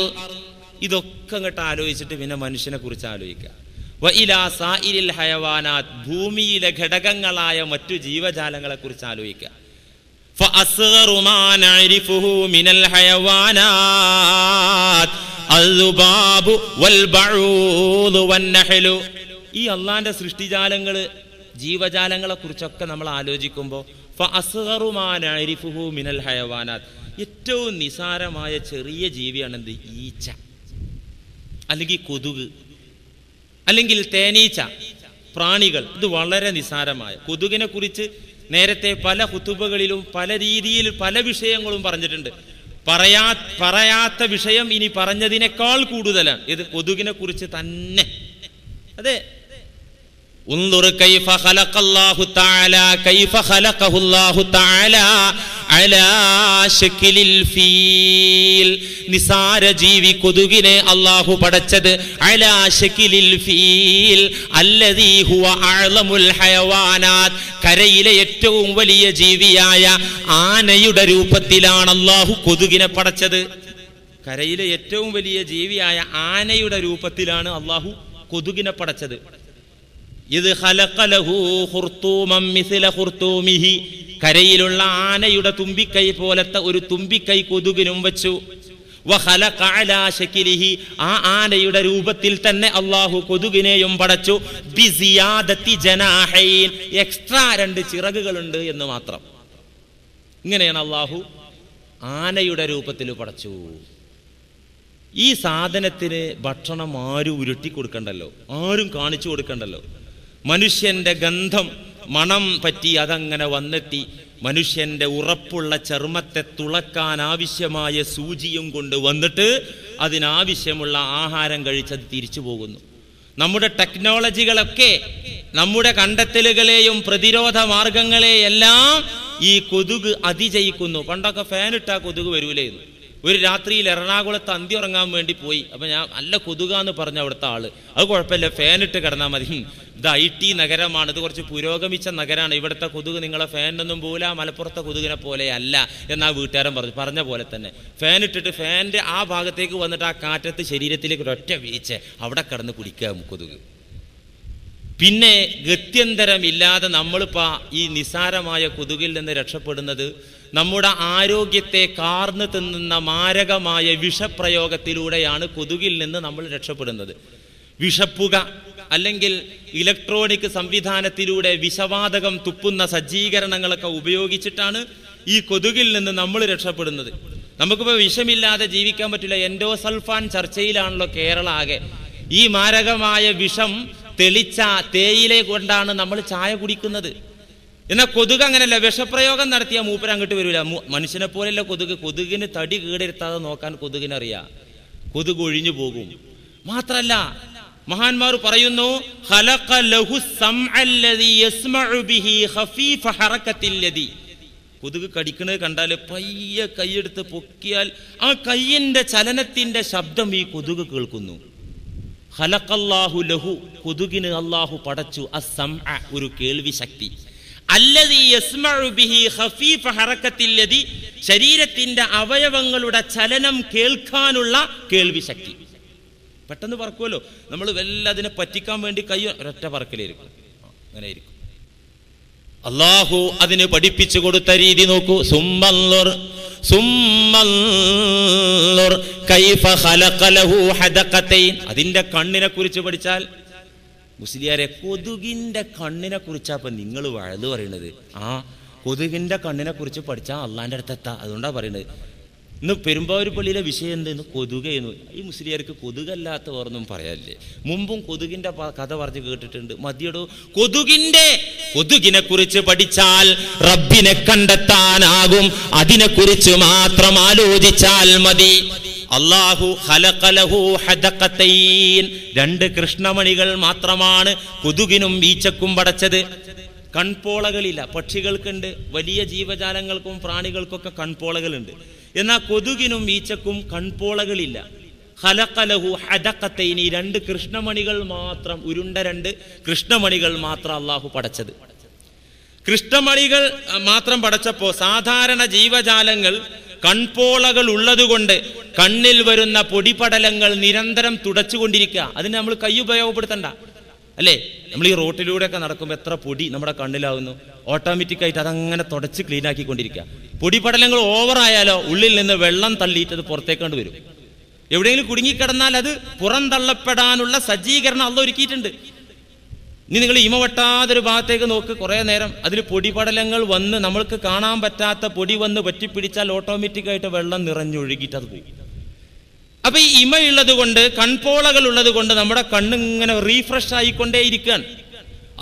ഇതൊക്കെ അങ്ങോട്ട് ആലോചിച്ചിട്ട് പിന്നെ മനുഷ്യനെ കുറിച്ച് ആലോചിക്കുക. വഇലാ സായിരിൽ ഹയവാനാത്, ഭൂമിയിലെ ഘടകങ്ങളായ മറ്റു ജീവജാലങ്ങളെ കുറിച്ച് ആലോചിക്കുക. فأصغر ما نعرفه من الحيوانات الذباب والبعوض والنحل. ഈ അള്ളാന്റെ സൃഷ്ടിജാലങ്ങൾ ജീവജാലങ്ങളെ കുറിച്ചൊക്കെ നമ്മൾ ആലോചിക്കുമ്പോൾ فأصغر ما نعرفه من الحيوانات, ഏറ്റവും നിസാരമായ ചെറിയ ജീവിയാണ് എന്ത്? ഈച്ച, അല്ലെങ്കിൽ കൊതുക്, അല്ലെങ്കിൽ തേനീച്ച, പ്രാണികൾ. ഇത് വളരെ നിസാരമായ. കൊതുകിനെ കുറിച്ച് നേരത്തെ പല ഖുതുബകളിലും പല രീതിയിൽ പല വിഷയങ്ങളും പറഞ്ഞിട്ടുണ്ട്. പറയാത്ത വിഷയം ഇനി പറഞ്ഞതിനേക്കാൾ കൂടുതലാണ്. ഇത് കൊതുകിനെ കുറിച്ച് തന്നെ. അതെ, انظر كيف خلق الله تعالى كيف خلقه الله تعالى على شكل الفيل. നിസാര ജീവി കൊതുകിനെ അല്ലാഹു പടച്ചത് അലാ ശകിലിൽ ഫീൽ അല്ലദീ ഹുവ അഅ്ലമുൽ ഹയവാനാത്, കരയിലെ ഏറ്റവും വലിയ ജീവിയായ ആനയുടെ രൂപത്തിലാണ് അല്ലാഹു കൊതുകിനെ പടച്ചത്. കരയിലെ ഏറ്റവും വലിയ ജീവിയായ ആനയുടെ രൂപത്തിലാണ് അല്ലാഹു കൊതുകിനെ പടച്ചത്. ഇത് ഖലഖലഹു ഖുർതൂമൻ മിസ്ല ഖുർതൂമിഹി, കരയിലുള്ള ആനയുടെ തുമ്പിക്കൈ പോലത്തെ ഒരു തുമ്പിക്കൈ കൊതുകിനും വെച്ചു. വഖലഖ അലാ ശകിലിഹി, ആ ആനയുടെ രൂപത്തിൽ തന്നെ അല്ലാഹു കൊതുകിനെയും പടച്ചു. ബിസിയാദത്തി ജനാഹൈൻ, എക്സ്ട്രാ 2 ചിറകുകളുണ്ട് എന്ന് മാത്രം. ഇങ്ങനെയാണ് അല്ലാഹു ആനയുടെ രൂപത്തിൽ പടച്ചു. ഈ സാധനത്തിന് ഭക്ഷണം ആരും ഉരുട്ടി കൊടുക്കണ്ടല്ലോ, ആരും കാണിച്ചു കൊടുക്കണ്ടല്ലോ. മനുഷ്യന്റെ ഗന്ധം മണം പറ്റി അതങ്ങനെ വന്നെത്തി മനുഷ്യന്റെ ഉറപ്പുള്ള ചർമ്മത്തെ തുളക്കാൻ ആവശ്യമായ സൂചിയും കൊണ്ട് വന്നിട്ട് അതിനാവശ്യമുള്ള ആഹാരം കഴിച്ചത് തിരിച്ചു പോകുന്നു. നമ്മുടെ ടെക്നോളജികളൊക്കെ നമ്മുടെ കണ്ടെത്തലുകളെയും പ്രതിരോധ മാർഗങ്ങളെയെല്ലാം ഈ കൊതുക് അതിജയിക്കുന്നു. പണ്ടൊക്കെ ഫാൻ ഇട്ടാ കൊതുക് വരൂലായിരുന്നു. ഒരു രാത്രിയിൽ എറണാകുളത്ത് അന്തി ഉറങ്ങാൻ വേണ്ടി പോയി. അപ്പം ഞാൻ നല്ല കൊതുകാന്ന് പറഞ്ഞ അവിടുത്തെ ആള്, അത് കുഴപ്പമില്ല ഫാനിട്ട് കിടന്നാൽ മതി, ഇത് IT നഗരമാണ്, ഇത് കുറച്ച് പുരോഗമിച്ച നഗരമാണ്, ഇവിടുത്തെ കൊതുക് നിങ്ങളെ ഫാനൊന്നും പോല മലപ്പുറത്തെ കൊതുകിനെ പോലെയല്ല എന്നാ വീട്ടുകാരൻ പറഞ്ഞ പോലെ തന്നെ ഫാനിട്ടിട്ട് ഫാനിൻ്റെ ആ ഭാഗത്തേക്ക് വന്നിട്ട് ആ കാറ്റത്ത് ശരീരത്തിലേക്ക് ഒരൊറ്റ വീഴ്ച അവിടെ കിടന്ന് കുടിക്കുക കൊതുക്. പിന്നെ ഗത്യന്തരമില്ലാതെ നമ്മളിപ്പോൾ ഈ നിസാരമായ കൊതുകിൽ നിന്ന് രക്ഷപ്പെടുന്നത് നമ്മുടെ ആരോഗ്യത്തെ കാർന്നു തിന്നുന്ന മാരകമായ വിഷപ്രയോഗത്തിലൂടെയാണ് കൊതുകിൽ നിന്ന് നമ്മൾ രക്ഷപ്പെടുന്നത്. വിഷപ്പുക അല്ലെങ്കിൽ ഇലക്ട്രോണിക് സംവിധാനത്തിലൂടെ വിഷവാതകം തുപ്പുന്ന സജ്ജീകരണങ്ങളൊക്കെ ഉപയോഗിച്ചിട്ടാണ് ഈ കൊതുകിൽ നിന്ന് നമ്മൾ രക്ഷപ്പെടുന്നത്. നമുക്കിപ്പോൾ വിഷമില്ലാതെ ജീവിക്കാൻ പറ്റില്ല. എൻഡോസൾഫാൻ ചർച്ചയിലാണല്ലോ കേരള ആകെ. ഈ മാരകമായ വിഷം തെളിച്ച തേയില കൊണ്ടാണ് നമ്മൾ ചായ കുടിക്കുന്നത്. എന്നാൽ കൊതുക് അങ്ങനെയല്ല, വിഷപ്രയോഗം നടത്തിയ മൂപ്പര് അങ്ങോട്ട് വരില്ല. മനുഷ്യനെ പോലെയല്ല കൊതുക്. കൊതുകിന് തടി കേടെടുത്താതെ നോക്കാൻ കൊതുകിനറിയാം. കൊതുക് ഒഴിഞ്ഞു പോകും. മാത്രല്ല മഹാന്മാർ പറയുന്നു ഖലഖ ലഹു സമഅല്ലദീ യസ്മഉ ബിഹി ഖഫീഫ ഹറകത്തിൽ യദി. കൊതുക് കടിക്കുന്നത് കണ്ടാൽ പയ്യെ കൈയെടുത്ത് പൊക്കിയാൽ ആ കൈയിന്റെ ചലനത്തിന്റെ ശബ്ദം ഈ കൊതുക് കേൾക്കുന്നു. ഖലഖല്ലാഹു ലഹു, കൊതുകിന് അല്ലാഹു പടച്ചു അസ്സംഅ, ഒരു കേൾവി ശക്തി. അല്ലദീ യസ്മഉ ബിഹി ഖഫീഫ ഹറകത്തിൽ യദി, ശരീരത്തിന്റെ അവയവങ്ങളുടെ ചലനം കേൾക്കാനുള്ള കേൾവി ശക്തി. പെട്ടെന്ന് പറക്കുമല്ലോ. നമ്മൾ വല്ല അതിനെ പറ്റിക്കാൻ വേണ്ടി കൈ ഒരൊറ്റ പറക്കലായിരിക്കും, അങ്ങനെ ആയിരിക്കും. അള്ളാഹു അതിന് പഠിപ്പിച്ചു കൊടുത്ത രീതി നോക്കൂ. അതിന്റെ കണ്ണിനെ കുറിച്ച് പഠിച്ചാൽ, മുസ്ലിയാരെ കൊതുകിന്റെ കണ്ണിനെ കുറിച്ചാ നിങ്ങൾ വഴുത് പറയണത്. കൊതുകിന്റെ കണ്ണിനെ കുറിച്ച് പഠിച്ചാൽ അള്ളാന്റെ അടുത്തെത്താ. അതുകൊണ്ടാ പറയുന്നത്. ഇന്ന് പെരുമ്പാവൂർ പള്ളിയിലെ വിഷയം എന്തെന്ന് കൊതുകയെന്നു. ഈ മുസ്ലിയാർക്ക് കൊതുകല്ലാത്ത ഓർന്നും പറയാനില്ലേ? മുമ്പും കൊതുകിന്റെ കഥ പറഞ്ഞു കേട്ടിട്ടുണ്ട്. മതിയടോ, കൊതുകിനെ കുറിച്ച് പഠിച്ചാൽ റബ്ബിനെ കണ്ടെത്താനാകും. അതിനെക്കുറിച്ച് മാത്രം ആലോചിച്ചാൽ മതി. അല്ലാഹു ഖലഖലഹു ഹദഖതൈൻ, 2 കൃഷ്ണമണികൾ മാത്രമാണ് കൊതുകിനും ഈച്ചക്കും പടച്ചത്. കൺപോളകളില്ല. പക്ഷികൾക്കുണ്ട്, വലിയ ജീവജാലങ്ങൾക്കും പ്രാണികൾക്കൊക്കെ കൺപോളകളുണ്ട്. എന്നാൽ കൊതുകിനും ഈച്ചക്കും കൺപോളകളില്ല. ഖലഖലഹു ഹദഖതൈനി, 2 കൃഷ്ണമണികൾ മാത്രം, ഉരുണ്ട 2 കൃഷ്ണമണികൾ മാത്രം അള്ളാഹു പടച്ചത്. കൃഷ്ണമണികൾ മാത്രം പടച്ചപ്പോ സാധാരണ ജീവജാലങ്ങൾ കൺപോളകൾ ഉള്ളതുകൊണ്ട് കണ്ണിൽ വരുന്ന പൊടിപടലങ്ങൾ നിരന്തരം തുടച്ചുകൊണ്ടിരിക്കുക. അതിന് നമ്മൾ കൈ ഉപയോഗപ്പെടുത്തണ്ട അല്ലേ? നമ്മൾ ഈ റോട്ടിലൂടെയൊക്കെ നടക്കുമ്പോൾ എത്ര പൊടി നമ്മുടെ കണ്ണിലാവുന്നു. ഓട്ടോമാറ്റിക്കായിട്ട് അതങ്ങനെ തുടച്ച് ക്ലീൻ ആക്കിക്കൊണ്ടിരിക്കുക. പൊടിപടലങ്ങൾ ഓവറായാലോ ഉള്ളിൽ നിന്ന് വെള്ളം തള്ളിയിട്ട് അത് പുറത്തേക്കൊണ്ട് വരും. എവിടെയെങ്കിലും കുടുങ്ങിക്കിടന്നാൽ അത് പുറന്തള്ളപ്പെടാനുള്ള സജ്ജീകരണം അള്ളാഹു ഒരുക്കിയിട്ടുണ്ട്. ഇനി നിങ്ങൾ ഇമ വെട്ടാതൊരു ഭാഗത്തേക്ക് നോക്ക്, കുറേ നേരം അതിൽ പൊടിപടലങ്ങൾ വന്ന് നമ്മൾക്ക് കാണാൻ പറ്റാത്ത പൊടി വന്ന് പറ്റിപ്പിടിച്ചാൽ ഓട്ടോമാറ്റിക്കായിട്ട് വെള്ളം നിറഞ്ഞൊഴുകിയിട്ട് അത് പോകും. അപ്പൊ ഈ ഇമയുള്ളത് കൊണ്ട്, കൺപോളകൾ ഉള്ളത് കൊണ്ട് നമ്മുടെ കണ്ണിങ്ങനെ റീഫ്രഷ് ആയിക്കൊണ്ടേയിരിക്കാൻ.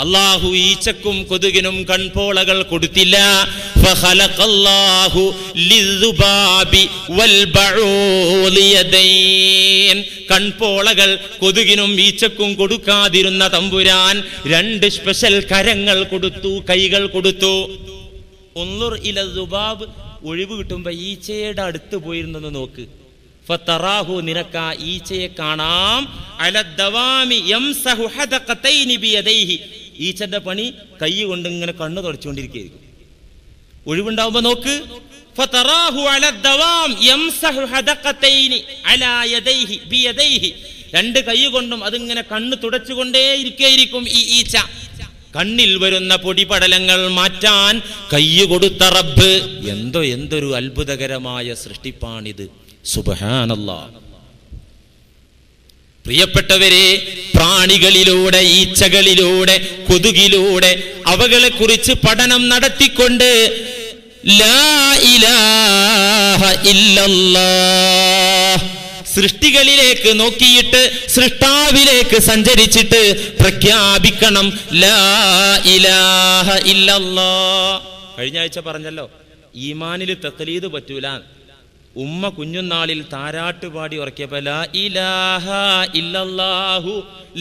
അള്ളാഹു ഈച്ചക്കും കൊതുകിനും കൺപോളകൾ കൊടുത്തില്ല. ഫഖലഖല്ലാഹു ലിദ്ദുബാബി വൽബഊദി യദൈൻ, കൺപോളകൾ കൊതുകിനും ഈച്ചക്കും കൊടുക്കാതിരുന്ന തമ്പുരാൻ 2 സ്പെഷ്യൽ കരങ്ങൾ കൊടുത്തു, കൈകൾ കൊടുത്തു. ഉൻളുർ ഇല ദുബാബ്, ഒഴിവ് കിട്ടുമ്പോ ഈച്ചയുടെ അടുത്ത് പോയിരുന്നെന്ന് നോക്ക്. ഫതറാഹു, നിനക്ക് ആ ഈച്ചയെ കാണാം. അലദ്ദവാമി യംസഹു ഹദഖതൈനി ബിയദൈഹി, ഈച്ചന്റെ പണി കൈ കൊണ്ട് ഇങ്ങനെ കണ്ണ് തുടച്ചുകൊണ്ടിരിക്കുകയായിരിക്കും. ഒഴിവുണ്ടാവുമ്പോ നോക്ക്. ഫതറാഹു അലദ്ദവാം യംസഹു ഹദഖതൈനി അലാ യദൈഹി ബിയദൈഹി, 2 കൈ കൊണ്ടും അതിങ്ങനെ കണ്ണ് തുടച്ചുകൊണ്ടേയിരിക്കും ഈ ഈച്ച. കണ്ണിൽ വരുന്ന പൊടിപടലങ്ങൾ മാറ്റാൻ കൈ കൊടുത്ത റബ്ബ്. എന്തൊരു അത്ഭുതകരമായ സൃഷ്ടിപ്പാണിത്. സുബ്ഹാനല്ലാഹ്. പ്രിയപ്പെട്ടവരെ, പ്രാണികളിലൂടെ, ഈച്ചകളിലൂടെ, കൊതുകിലൂടെ അവകളെ കുറിച്ച് പഠനം നടത്തിക്കൊണ്ട് ലാ ഇലാഹ ഇല്ലല്ലാഹ്, സൃഷ്ടികളിലേക്ക് നോക്കിയിട്ട് സൃഷ്ടാവിലേക്ക് സഞ്ചരിച്ചിട്ട് പ്രഖ്യാപിക്കണം ലാ ഇലാഹ ഇല്ലല്ലാഹ്. കഴിഞ്ഞ ആഴ്ച പറഞ്ഞല്ലോ, ഈമാനിൽ തഖ്ലീദ് പറ്റൂല. ഉമ്മ കുഞ്ഞുനാളിൽ താരാട്ട് പാടി ഉറക്കിയപ്പോ ലാ ഇലാഹ ഇല്ലല്ലാഹു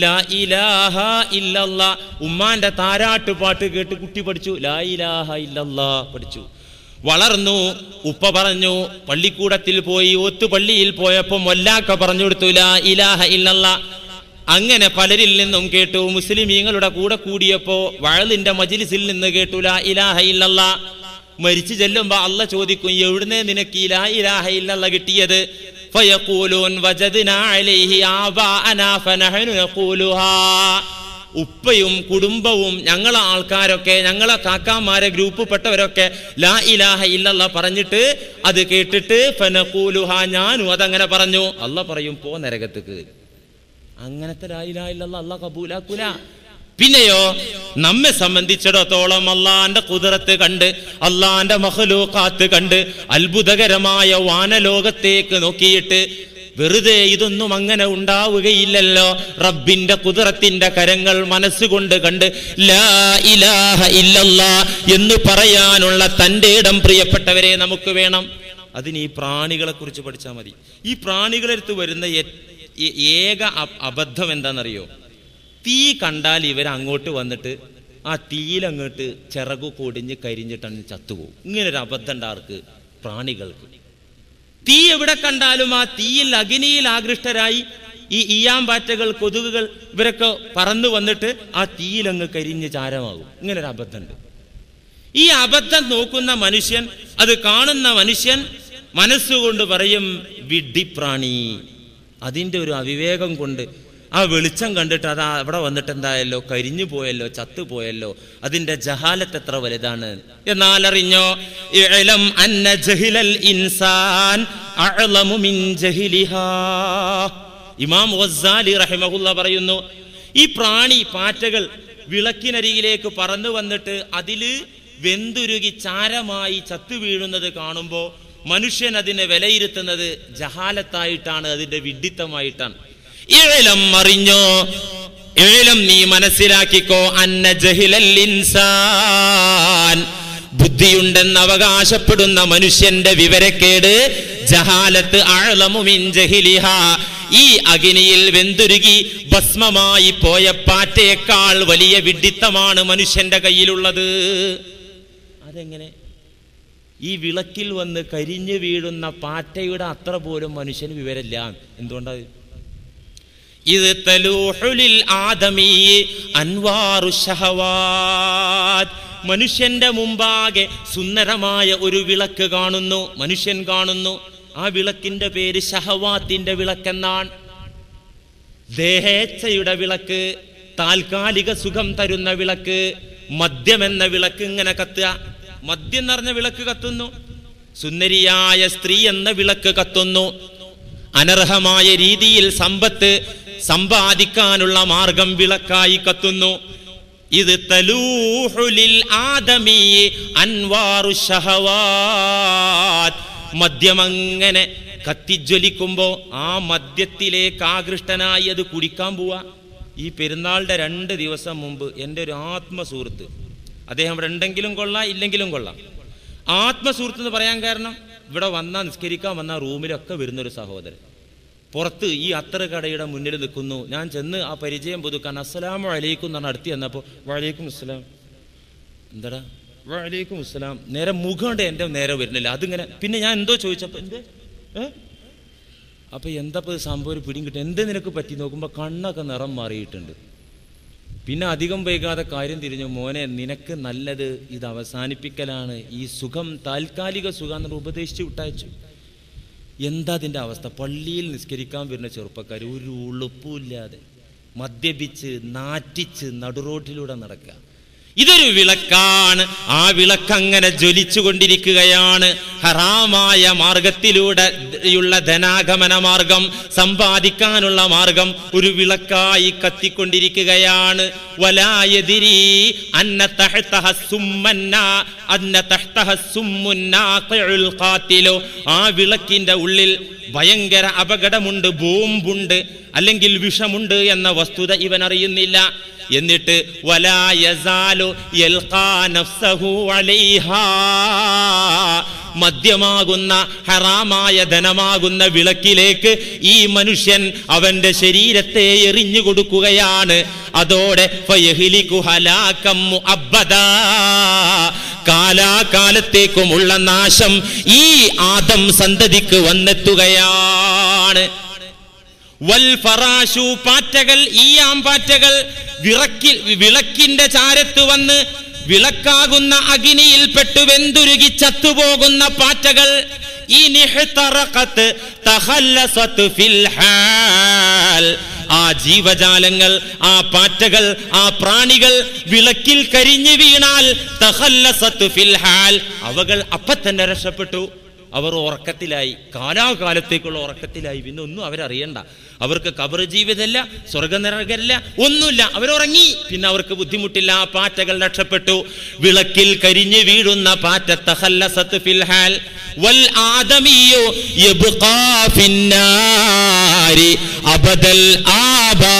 ലാ ഇലാഹ ഇല്ലല്ലാ, ഉമ്മാന്റെ താരാട്ട് പാട്ട് കേട്ട് കുട്ടി പഠിച്ചു, ലാ ഇലാഹ ഇല്ലല്ലാ പഠിച്ചു. വളർന്നു. ഉപ്പ പറഞ്ഞു, പള്ളിക്കൂടത്തിൽ പോയി, ഒത്തുപള്ളിയിൽ പോയപ്പോ മൊല്ലാക്ക പറഞ്ഞു കൊടുത്തു ലാ ഇലാഹ ഇല്ലല്ലാ. അങ്ങനെ പലരിൽ നിന്നും കേട്ടു. മുസ്ലിമീങ്ങളുടെ കൂടെ കൂടിയപ്പോ വഅലിന്റെ മജ്ലിസിൽ നിന്ന് കേട്ടു ലാ ഇലാഹ ഇല്ലല്ലാ. മരിച്ചു ചെല്ലുമ്പോ അല്ല ചോദിക്കും, എവിടുന്നേ നിനക്ക് ഈ ലാ ഇലാഹ ഇല്ലല്ലാ കിട്ടിയത്? ഫയഖൂലൂൻ വജദ്നാ അലൈഹി ആബാഅനാ ഫനഹ്നു നഖൂലുഹാ. ഉപ്പയും കുടുംബവും ഞങ്ങളെ ആൾക്കാരൊക്കെ, ഞങ്ങളെ കാക്കാമാരെ ഗ്രൂപ്പ് പെട്ടവരൊക്കെ ലാ ഇലാഹ ഇല്ലല്ലാ പറഞ്ഞിട്ട് അത് കേട്ടിട്ട് ഫനഖൂലുഹാ, ഞാനും അതങ്ങനെ പറഞ്ഞു. അല്ല പറയും, പോ നരകത്തേക്ക്. അങ്ങനത്തെ ലാ ഇലാഹ ഇല്ലല്ലാ അല്ലാഹ് കബൂലാക്കൂല. പിന്നെയോ, നമ്മെ സംബന്ധിച്ചിടത്തോളം അള്ളാന്റെ ഖുദ്റത്ത് കണ്ട്, അള്ളാന്റെ മഖ്ലൂഖാത്ത് കണ്ട്, അത്ഭുതകരമായ വാനലോകത്തേക്ക് നോക്കിയിട്ട് വെറുതെ ഇതൊന്നും അങ്ങനെ ഉണ്ടാവുകയില്ലല്ലോ, റബ്ബിന്റെ ഖുദ്റത്തിന്റെ കരങ്ങൾ മനസ്സുകൊണ്ട് കണ്ട് ലാ ഇലാഹ ഇല്ലല്ലാ എന്ന് പറയാനുള്ള തന്റെ ഇടം പ്രിയപ്പെട്ടവരെ നമുക്ക് വേണം. അതിന് ഈ പ്രാണികളെ കുറിച്ച് പഠിച്ചാൽ മതി. ഈ പ്രാണികളെടുത്ത് വരുന്ന ഏക അബദ്ധം എന്താണെന്നറിയോ? തീ കണ്ടാൽ ഇവരങ്ങോട്ട് വന്നിട്ട് ആ തീയിലങ്ങോട്ട് ചിറകു കൊടിഞ്ഞ് കരിഞ്ഞിട്ടാണ് ചത്തുപോകും. ഇങ്ങനൊരു അബദ്ധം ഉണ്ട് ആർക്ക്? പ്രാണികൾക്ക്. തീ എവിടെ കണ്ടാലും ആ തീയിൽ, അഗ്നിയിൽ ആകൃഷ്ടരായി ഈ ഈയാമ്പാറ്റകൾ, കൊതുകുകൾ ഇവരൊക്കെ പറന്നു വന്നിട്ട് ആ തീയിലങ്ങ് കരിഞ്ഞ് ചാരമാകും. ഇങ്ങനൊരു അബദ്ധമുണ്ട്. ഈ അബദ്ധം നോക്കുന്ന മനുഷ്യൻ, അത് കാണുന്ന മനുഷ്യൻ മനസ്സുകൊണ്ട് പറയും, വിഡ്ഢിപ്രാണി, അതിൻ്റെ ഒരു അവിവേകം കൊണ്ട് ആ വെളിച്ചം കണ്ടിട്ട് അത് അവിടെ വന്നിട്ട് എന്തായല്ലോ, കരിഞ്ഞു പോയല്ലോ, ചത്തുപോയല്ലോ. അതിൻ്റെ ജഹാലത്ത് എത്ര വലുതാണ്. എന്നാൽ അറിഞ്ഞോ, ഇഅ്ലം അന്ന ജഹിലൽ ഇൻസാൻ അഅ്ലമു മിൻ ജഹിലിഹാ. ഇമാം ഗസ്സാലി റഹിമഹുല്ല പറയുന്നു, ഈ പ്രാണി പാറ്റകൾ വിളക്കിനരികിലേക്ക് പറന്നു വന്നിട്ട് അതില് വെന്തുരുകി ചാരമായി ചത്തു വീഴുന്നത് കാണുമ്പോൾ മനുഷ്യൻ അതിനെ വിലയിരുത്തുന്നത് ജഹാലത്തായിട്ടാണ്, അതിന്റെ വിഡ്ഢിത്തമായിട്ടാണ്. ഇഅ്ലം അറിഞ്ഞോ, ഇഅ്ലം നീ മനസ്സിലാക്കിക്കോ, അന്ന ജഹിലൽ ഇൻസാൻ ബുദ്ധിയുണ്ടെന്ന് അവകാശപ്പെടുന്ന മനുഷ്യന്റെ വിവരക്കേട്, ജഹാലത്ത് അഅ്ലമു മിൻ ജഹിലിഹാ, ഈ അഗ്നിയിൽ വെന്തുരുകി ഭസ്മമായി പോയ പാറ്റയേക്കാൾ വലിയ വിഡ്ഢിത്തമാണ് മനുഷ്യന്റെ കയ്യിലുള്ളത്. അതെങ്ങനെ? ഈ വിളക്കിൽ വന്ന് കരിഞ്ഞു വീഴുന്ന പാറ്റയുടെ അത്ര പോലും മനുഷ്യന് വിവരമില്ല. എന്തുകൊണ്ടാ? ഇത് തലൂഹുലിൽ ആദമീ അൻവാറു ശഹവാത്. മനുഷ്യന്റെ മുമ്പാകെ സുന്ദരമായ ഒരു വിളക്ക് കാണുന്നു, മനുഷ്യൻ കാണുന്നു. ആ വിളക്കിന്റെ പേര് ശഹവാത്തിന്റെ വിളക്കെന്നാണ്. ദേഹേച്ഛയുടെ വിളക്ക്, താൽക്കാലിക സുഖം തരുന്ന വിളക്ക്, മദ്യമെന്ന വിളക്ക് ഇങ്ങനെ കത്തുക. മദ്യം നിറഞ്ഞ വിളക്ക് കത്തുന്നു, സുന്ദരിയായ സ്ത്രീ എന്ന വിളക്ക് കത്തുന്നു, അനർഹമായ രീതിയിൽ സമ്പത്ത് സമ്പാദിക്കാനുള്ള മാർഗം വിളക്കായി കത്തുന്നു. ഇത് തലൂഹുലിൽ ആദമീ അൻവാറു ശഹവാത്. മദ്യമങ്ങനെ കത്തിജ്വലിക്കുമ്പോ ആ മദ്യത്തിലേക്ക് ആകൃഷ്ടനായി അത് കുടിക്കാൻ പോവാ. ഈ പെരുന്നാളിന്റെ 2 ദിവസം മുമ്പ് എൻ്റെ ഒരു ആത്മസുഹൃത്ത്, അദ്ദേഹം ഇവിടെ ഉണ്ടെങ്കിലും കൊള്ളാം ഇല്ലെങ്കിലും കൊള്ളാം, ആത്മസുഹൃത്ത് എന്ന് പറയാൻ കാരണം ഇവിടെ വന്നാൽ നിസ്കരിക്കാൻ വന്ന റൂമിലൊക്കെ വരുന്നൊരു സഹോദരൻ പുറത്ത് ഈ അത്തറ കടയുടെ മുന്നിൽ നിൽക്കുന്നു. ഞാൻ ചെന്ന് ആ പരിചയം പുതുക്കാൻ അസ്സലാമു അലൈക്കും എന്ന് പറഞ്ഞാൽ അടുത്ത് ചെന്നപ്പോൾ വഅലൈക്കും അസ്സലാം. എന്താടാ? വഅലൈക്കും അസ്സലാം. നേരെ മുഖമുണ്ട് എൻ്റെ നേരെ വരുന്നില്ല. അതിങ്ങനെ പിന്നെ ഞാൻ എന്തോ ചോദിച്ചപ്പോൾ എന്ത് അപ്പം എന്തപ്പോൾ സംഭവം ഒരു പിടിയും കിട്ടും. എന്ത് നിനക്ക് പറ്റി നോക്കുമ്പോൾ കണ്ണൊക്കെ നിറം മാറിയിട്ടുണ്ട്. പിന്നെ അധികം വൈകാതെ കാര്യം തിരിഞ്ഞു, മോനെ നിനക്ക് നല്ലത് ഇത് അവസാനിപ്പിക്കലാണ്, ഈ സുഖം താൽക്കാലിക സുഖം എന്ന് ഉപദേശിച്ച് വിട്ടയച്ചു. എന്താ അതിൻ്റെ അവസ്ഥ? പള്ളിയിൽ നിസ്കരിക്കാൻ വരുന്ന ചെറുപ്പക്കാർ ഒരു ഉളുപ്പുമില്ലാതെ മദ്യപിച്ച് നാറ്റിച്ച് നടുറോട്ടിലൂടെ നടക്കുക. ഇതൊരു വിളക്കാണ്. ആ വിളക്കങ്ങനെ ജ്വലിച്ചു കൊണ്ടിരിക്കുകയാണ്. ഹറാമായ മാർഗത്തിലൂടെയുള്ള ധനാഗമന മാർഗം, സമ്പാദിക്കാനുള്ള മാർഗം ഒരു വിളക്കായി കത്തിക്കൊണ്ടിരിക്കുകയാണ്. വലായദിരി അന്ന തഹ്തഹ സുമ്മന്നാ അന്ന തഹ്തഹ സുമ്മുന്നാഖിഉൽ ഖാതിലു. ആ വിളക്കിന്റെ ഉള്ളിൽ ഭയങ്കര അപകടമുണ്ട്, ബോംബുണ്ട്, അല്ലെങ്കിൽ വിഷമുണ്ട് എന്ന വസ്തുത ഇവൻ അറിയുന്നില്ല. എന്നിട്ട് വലാ യസാലു യൽഖാ നഫ്സഹു അലൈഹാ. മദ്യമാകുന്ന ഹറാമായ ധനമാകുന്ന വിളക്കിലേക്ക് ഈ മനുഷ്യൻ അവന്റെ ശരീരത്തെ എറിഞ്ഞു കൊടുക്കുകയാണ്. അതോടെ ഫയഹ്ലികു ഹലാകം മുഅബ്ബദാ. കാലാകാലത്തേക്കുമുള്ള നാശം ഈ ആദം സന്തതിക്ക് വന്നെത്തുകയാണ്. വൽ ഫറാശു, പാറ്റകൾ, ഈ ആംപാറ്റകൾ വിളക്കിന്റെ ചാരത്ത് വന്ന് വിളക്കാകുന്ന അഗ്നിയിൽപ്പെട്ടു വെന്തുരുകി ചത്തുപോകുന്ന പാറ്റകൾ. ആ ജീവജാലങ്ങൾ, ആ പാറ്റകൾ, ആ പ്രാണികൾ വിളക്കിൽ കരിഞ്ഞു വീണാൽ തഖല്ലസത് ഫിൽ ഹാൽ, അവകൾ അപ്പം തന്നെ രക്ഷപ്പെട്ടു. അവർ ഉറക്കത്തിലായി, കാലാകാലത്തേക്കുള്ള ഉറക്കത്തിലായി. പിന്നെ ഒന്നും അവരറിയണ്ട. അവർക്ക് ഖബർ ജീവിതമില്ല, സ്വർഗനരകമില്ല, ഒന്നുമില്ല. അവരുറങ്ങി. പിന്നെ അവർക്ക് ബുദ്ധിമുട്ടില്ല. ആ പാറ്റകൾ രക്ഷപ്പെട്ടു. വിളക്കിൽ കരിഞ്ഞു വീഴുന്ന പാറ്റ തഖല്ലസത് ഫിൽ ഹാൽ. വൽ ആദമിയു യബ്ഖാ ഫിന്നാരി അബദൽ ആബാദ്.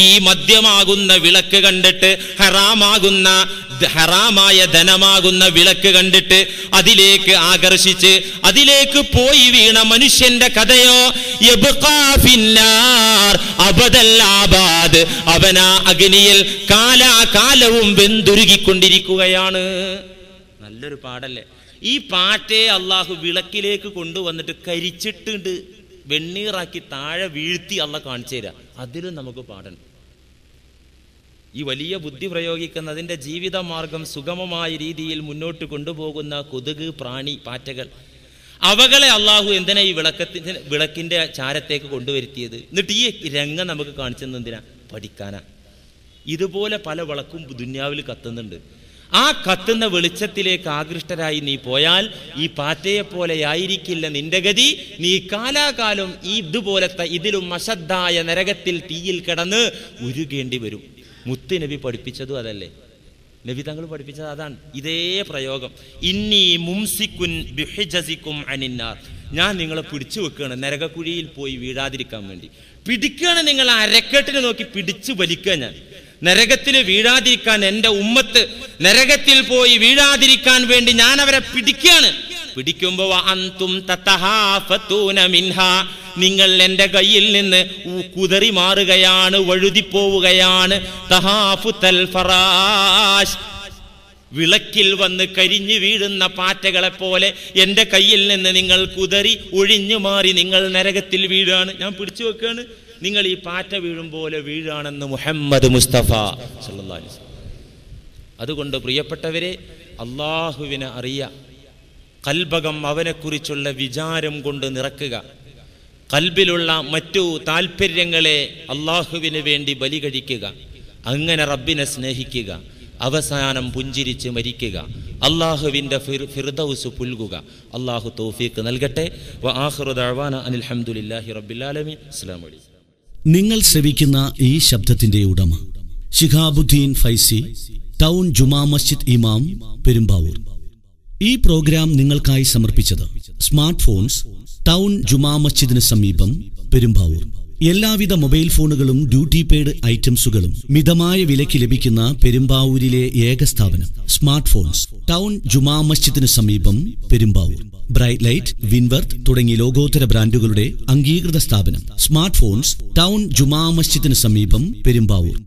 ഈ മദ്യമാകുന്ന വിളക്ക് കണ്ടിട്ട്, ഹറാമായ ധനമാകുന്ന വിളക്ക് കണ്ടിട്ട് അതിലേക്ക് ആകർഷിച്ച് അതിലേക്ക് പോയി വീണ മനുഷ്യന്റെ കഥയോ യബ്ഖാ ഫിന്നാർ അബദൽ ആബാദ്. അവനാ അഗ്നിയിൽ കാലാകാലവും വെന്തുരുകിക്കൊണ്ടിരിക്കുകയാണ്. നല്ലൊരു പാടല്ലേ? ഈ പാറ്റയെ അള്ളാഹു വിളക്കിലേക്ക് കൊണ്ടുവന്നിട്ട് കരിച്ചിട്ടുണ്ട്, വെണ്ണീറാക്കി താഴെ വീഴ്ത്തി അള്ളാഹ് കാണിച്ചു തരാം. അതിലും നമുക്ക് പാടണം. ഈ വലിയ ബുദ്ധി പ്രയോഗിക്കുന്നതിൻ്റെ ജീവിതമാർഗം സുഗമമായ രീതിയിൽ മുന്നോട്ട് കൊണ്ടുപോകുന്ന കൊതുക്, പ്രാണി, പാറ്റകൾ, അവകളെ അള്ളാഹു എന്തിനാ ഈ വിളക്കിന്റെ ചാരത്തേക്ക് കൊണ്ടുവരുത്തിയത്? എന്നിട്ട് ഈ രംഗം നമുക്ക് കാണിച്ചെന്ന് എന്തിനാ? പഠിക്കാനാ. ഇതുപോലെ പല വിളക്കും ദുന്യാവിൽ കത്തുന്നുണ്ട്. ആ കത്തുന്ന വെളിച്ചത്തിലേക്ക് ആകൃഷ്ടരായി നീ പോയാൽ ഈ പാറ്റയെ പോലെ ആയിരിക്കില്ല നിന്റെ ഗതി. നീ കാലാകാലം ഈ ഇതുപോലത്തെ ഇതിലും അശദ്ധായ നരകത്തിൽ തീയിൽ കിടന്ന് ഉരുകേണ്ടി വരും. മുത്ത് നബി പഠിപ്പിച്ചതും അതല്ലേ? നബി തങ്ങൾ പഠിപ്പിച്ചത് അതാണ്. ഇതേ പ്രയോഗം, ഇന്നി മുംസിക്കുൻ ബിഹിജസിക്കും അനിന്നാർ, ഞാൻ നിങ്ങളെ പിടിച്ചു വെക്കുകയാണ് നരകക്കുഴിയിൽ പോയി വീഴാതിരിക്കാൻ വേണ്ടി. പിടിക്കുകയാണ്, നിങ്ങൾ അരക്കെട്ടിന് നോക്കി പിടിച്ചു വലിക്കുക. ഞാൻ നരകത്തിൽ വീഴാതിരിക്കാൻ, എൻ്റെ ഉമ്മത്ത് നരകത്തിൽ പോയി വീഴാതിരിക്കാൻ വേണ്ടി ഞാൻ അവരെ പിടിക്കുകയാണ്. പിടിക്കുമ്പോ അന്തും തതഹാഫതൂന മിൻഹാ, നിങ്ങൾ എൻ്റെ കയ്യിൽ നിന്ന് കുതറി മാറുകയാണ്, വഴുതിപ്പോവുകയാണ്. തഹാഫുതൽ ഫറാശ്, വിളക്കിൽ വന്ന് കരിഞ്ഞു വീഴുന്ന പാറ്റകളെ പോലെ എൻ്റെ കയ്യിൽ നിന്ന് നിങ്ങൾ കുതറി ഒഴിഞ്ഞു മാറി നിങ്ങൾ നരകത്തിൽ വീഴാണ്. ഞാൻ പിടിച്ചു വെക്കുകയാണ്, നിങ്ങൾ ഈ പാറ്റ വീഴും പോലെ വീഴാണെന്ന് മുഹമ്മദ് മുസ്തഫ സല്ലല്ലാഹു അലൈഹി വസല്ലം. അതുകൊണ്ട് പ്രിയപ്പെട്ടവരെ, അള്ളാഹുവിനെ അറിയുക, കൽബകം അവനെക്കുറിച്ചുള്ള വിചാരം കൊണ്ട് നിറക്കുക, കൽബിലുള്ള മറ്റു താല്പര്യങ്ങളെ അള്ളാഹുവിന് വേണ്ടി ബലി കഴിക്കുക, അങ്ങനെ റബ്ബിനെ സ്നേഹിക്കുക, അവസാനം പുഞ്ചിരിച്ച് മരിക്കുക, അള്ളാഹുവിൻ്റെ ഫിർദൗസ് പുൽകുക. അള്ളാഹു തൗഫീഖ് നൽകട്ടെ. വആഖിറു ദഅവാന അനിൽ ഹംദുലില്ലാഹി റബ്ബിൽ ആലമീൻ. അസ്സലാമു അലൈക്കും. നിങ്ങൾ ശ്രവിക്കുന്ന ഈ ശബ്ദത്തിന്റെ ഉടമ ശിഹാബുദ്ദീൻ ഫൈസി, ടൗൺ ജുമാ മസ്ജിദ് ഇമാം, പെരുമ്പാവൂർ. ഈ പ്രോഗ്രാം നിങ്ങൾക്കായി സമർപ്പിച്ചത് സ്മാർട്ട് ഫോൺസ്, ടൗൺ ജുമാ മസ്ജിദിന് സമീപം, പെരുമ്പാവൂർ. എല്ലാവിധ മൊബൈൽ ഫോണുകളും ഡ്യൂട്ടി പെയ്ഡ് ഐറ്റംസുകളും മിതമായ വിലയ്ക്ക് ലഭിക്കുന്ന പെരുമ്പാവൂരിലെ ഏക സ്ഥാപനം സ്മാർട്ട് ഫോൺസ്, ടൗൺ ജുമാ മസ്ജിദിന് സമീപം, പെരുമ്പാവൂർ. ബ്രൈറ്റ് ലൈറ്റ്, വിൻവർത്ത് തുടങ്ങി ലോകോത്തര ബ്രാൻഡുകളുടെ അംഗീകൃത സ്ഥാപനം സ്മാർട്ട് ഫോൺസ്, ടൗൺ ജുമാ മസ്ജിദിന് സമീപം, പെരുമ്പാവൂർ.